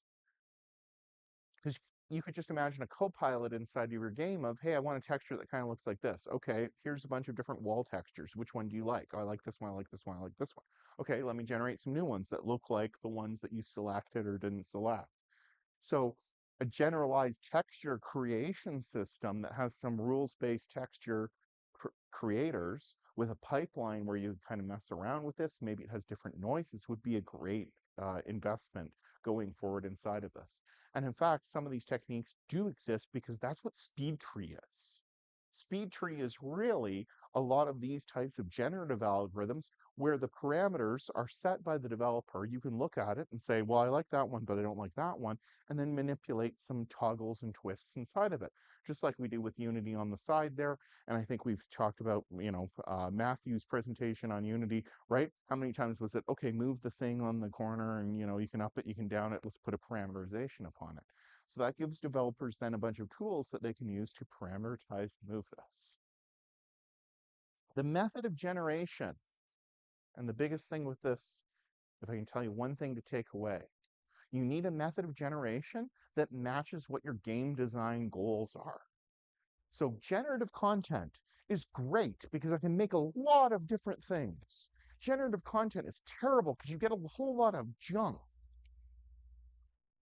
Because you could just imagine a co-pilot inside of your game of, hey, I want a texture that kind of looks like this. Okay, here's a bunch of different wall textures. Which one do you like? Oh, I like this one, I like this one, I like this one. Okay, let me generate some new ones that look like the ones that you selected or didn't select. So a generalized texture creation system that has some rules-based texture creators with a pipeline where you kind of mess around with this, maybe it has different noises, would be a great investment going forward inside of this. And in fact, some of these techniques do exist because that's what speed tree is. Speed tree is really a lot of these types of generative algorithms where the parameters are set by the developer. You can look at it and say, well, I like that one, but I don't like that one, and then manipulate some toggles and twists inside of it, just like we do with Unity on the side there. And I think we've talked about, Matthew's presentation on Unity, right? How many times was it, okay, move the thing on the corner and, you can up it, you can down it, let's put a parameterization upon it. So that gives developers then a bunch of tools that they can use to parameterize and move this. The method of generation, and the biggest thing with this, if I can tell you one thing to take away, you need a method of generation that matches what your game design goals are. So generative content is great because I can make a lot of different things. Generative content is terrible because you get a whole lot of junk.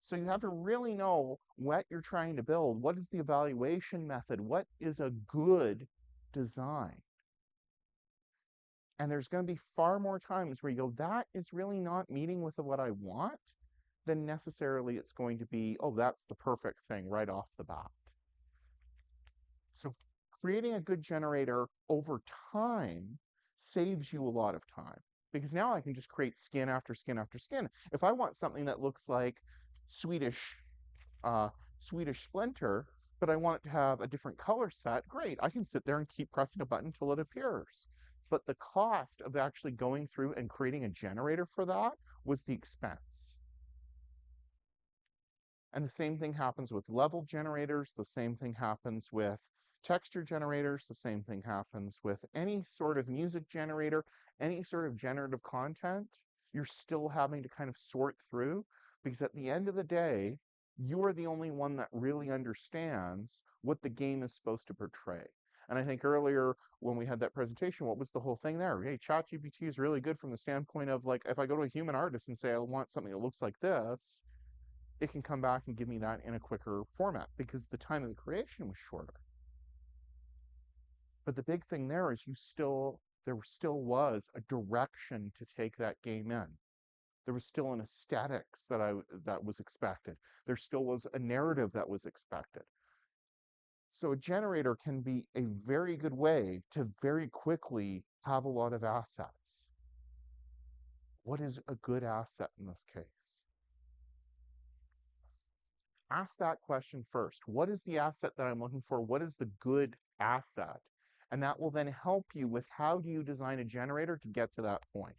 So you have to really know what you're trying to build. What is the evaluation method? What is a good design? And there's going to be far more times where you go, that is really not meeting with what I want, than necessarily it's going to be, oh, that's the perfect thing right off the bat. So creating a good generator over time saves you a lot of time, because now I can just create skin after skin after skin. If I want something that looks like Swedish Swedish Splinter, but I want it to have a different color set, great. I can sit there and keep pressing a button until it appears. but the cost of actually going through and creating a generator for that was the expense. And the same thing happens with level generators, the same thing happens with texture generators, the same thing happens with any sort of music generator, any sort of generative content. You're still having to kind of sort through, because at the end of the day, you're the only one that really understands what the game is supposed to portray. And I think earlier when we had that presentation, what was the whole thing there? Hey, ChatGPT is really good from the standpoint of, like, if I go to a human artist and say I want something that looks like this, it can come back and give me that in a quicker format because the time of the creation was shorter. But the big thing there is there still was a direction to take that game in. There was still an aesthetics that was expected. There still was a narrative that was expected. So a generator can be a very good way to very quickly have a lot of assets. What is a good asset in this case? Ask that question first. What is the asset that I'm looking for? What is the good asset? And that will then help you with how do you design a generator to get to that point.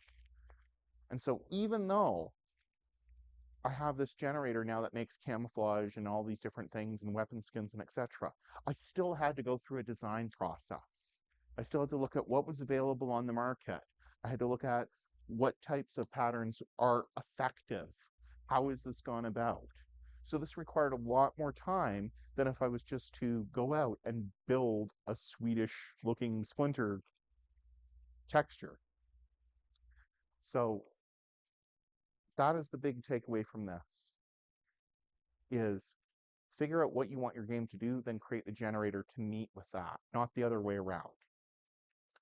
And so even though I have this generator now that makes camouflage and all these different things and weapon skins and etc., I still had to go through a design process. I still had to look at what was available on the market. I had to look at what types of patterns are effective. How is this gone about? So this required a lot more time than if I was just to go out and build a Swedish looking splinter texture. So that is the big takeaway from this, is figure out what you want your game to do, then create the generator to meet with that, not the other way around.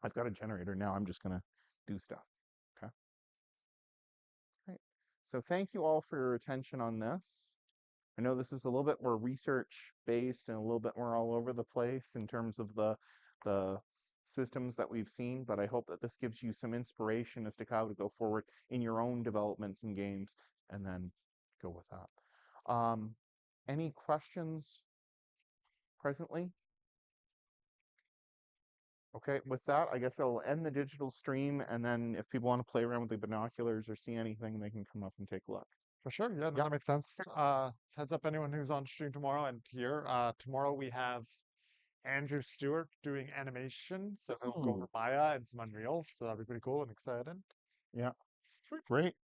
I've got a generator now, I'm just gonna do stuff, okay? Right. So thank you all for your attention on this. I know this is a little bit more research based and a little bit more all over the place in terms of the systems that we've seen, but I hope that this gives you some inspiration as to how to go forward in your own developments and games and then go with that. Any questions presently? Okay, with that, I guess I'll end the digital stream, and then if people want to play around with the binoculars or see anything, they can come up and take a look. For sure. Yeah, no, Yeah. that makes sense. Heads up anyone who's on stream tomorrow and here. Tomorrow we have Andrew Stewart doing animation, so he'll go over Ooh. Maya and some Unreal, so that'll be pretty cool and exciting. Yeah. Great.